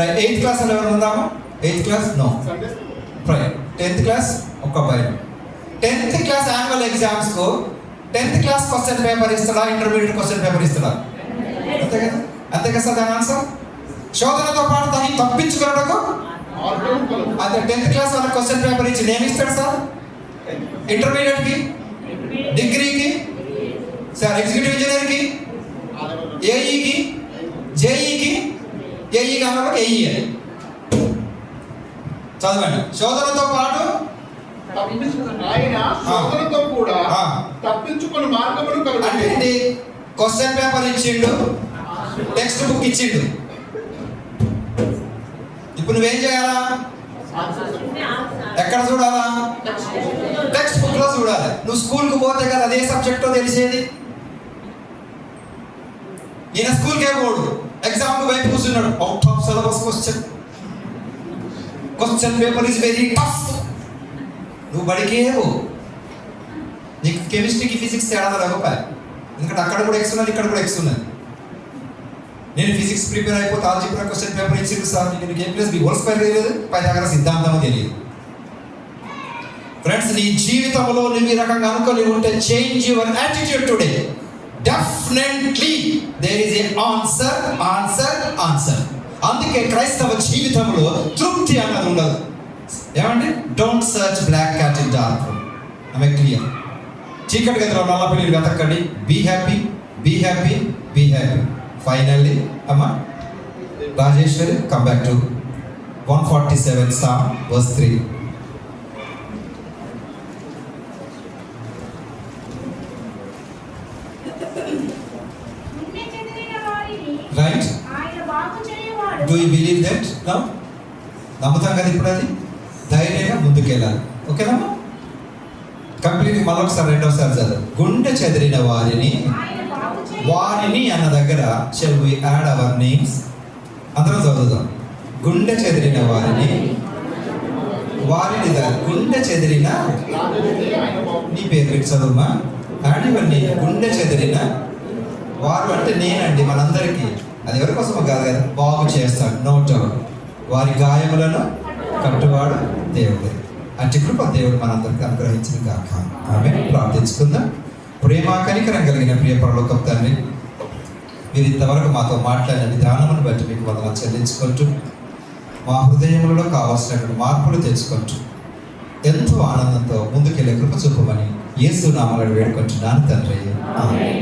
8th క్లాస్ అని ఎవరు ఉందామా? 8th class no prayer. 10th class ఒక్క బైబిల్. 10th క్లాస్ యాన్యువల్ ఎగ్జామ్స్కు 10th క్లాస్ క్వశ్చన్ పేపర్ ఇస్తాడా? ఇంటర్మీడియట్ క్వశ్చన్ పేపర్ ఇస్తాడా? అంతే కదా? అంతే కదా సార్ దాని ఆన్సర్. శోధనతో పాటు దాన్ని తప్పించుకున్నటకు అదే 10th క్లాస్ వాళ్ళ క్వశ్చన్ పేపర్ ఇచ్చి నేను ఇస్తాడు సార్. ఇంటర్మీడియట్కి, డిగ్రీకి, సార్ ఎగ్జిక్యూటివ్ ఇంజనీర్కి, ఏఈకి, జేఈకి, ఏఈ కావాలి ఏఈ అని చదవండి. శోధనతో పాటు ఆయన శోధనతో కూడా తప్పించుకుని మార్గమును కలుగుతుంది. అంటే క్వశ్చన్ పేపర్ ఇచ్చిండు, టెక్స్ట్ బుక్ ఇచ్చిండు. ఇప్పుడు నువ్వేం చేయాలా? ఎక్కడ చూడాలా? టెక్స్ట్ బుక్ లో చూడాలి. నువ్వు స్కూల్కి పోతే కదా అదే సబ్జెక్టో తెలిసేది. ఈయన స్కూల్కే పోడు, ఎగ్జామ్ వైపు కూర్చున్నాడు. Out of syllabus question paper is very tough. నువ్వు బడికే పో. నీకు కెమిస్ట్రీకి ఫిజిక్స్ తేడా రాకపోయా? ఎందుకంటే అక్కడ కూడా ఎక్స్ ఉన్నది, ఇక్కడ కూడా ఎక్స్ ఉన్నది. నేను ఫిజిక్స్ ప్రిపేర్ అయిపోతే ఆల్జీబ్రా క్వశ్చన్ పేపర్ ఇచ్చింది సార్. నీకు A+B హోల్ స్క్వేర్ తెలియదు, పైథాగరస్ సిద్ధాంతం తెలియదు. ఫ్రెండ్స్, నీ జీవితంలో నువ్వు ఈ రకంగా అనుకొని ఉంటే change your attitude today. Definitely there is a answer. అందుకే క్రైస్తవ జీవితంలో తృప్తి అన్నది ఉండదు. ఏమండి? Don't search black cat in dark room. ఆమె క్లియర్. చీకటి గదిలో నల్ల పిల్లలు వెతకండి. Be happy. ఫైనల్లీ అమ్మా Rajeshwari, come back to 147 Psalm verse 3. Right? Do you believe that? No? నమ్ముతాం కదా ఇప్పుడు. అది ధైర్యంగా ముందుకెళ్ళాలి. ఓకేనమ్మా? కంప్లీట్ మళ్ళీ ఒకసారి రెండోసారి చదువు. గుండె చెదిరిన వారిని అన్న దగ్గర shall we add our names? అందరం చదువుదాం. గుండె చెదిరిన వారిని గుండె చెదిరిన నీ పేరు పెట్టి చదువుమా. Add your name. గుండె చెదిరిన వారు అంటే నేనండి. మనందరికీ అది ఎవరి కోసమో కాదు కదా, బాగు చేస్తాడు. No doubt. వారి గాయములను కట్టువాడు దేవుడే. అట్టి కృప దేవుడు మనందరికీ అనుగ్రహించిన కాక ఆమె. ప్రార్థించుకుందాం. ప్రేమ కనికరం కలిగిన ప్రియ పరలోకపు తండ్రి, మీరు ఇంతవరకు మాతో మాట్లాడిన విధానమును బట్టి మీకు వందనాలు చెల్లించుకుంటూ, మా హృదయములలో కావాల్సినటువంటి మార్పులు తెచ్చుకుంటూ ఎంతో ఆనందంతో ముందుకెళ్ళే కృప చూపమని యేసు నామములో వేడుకుంటున్నాను తండ్రి. ఆమేన్.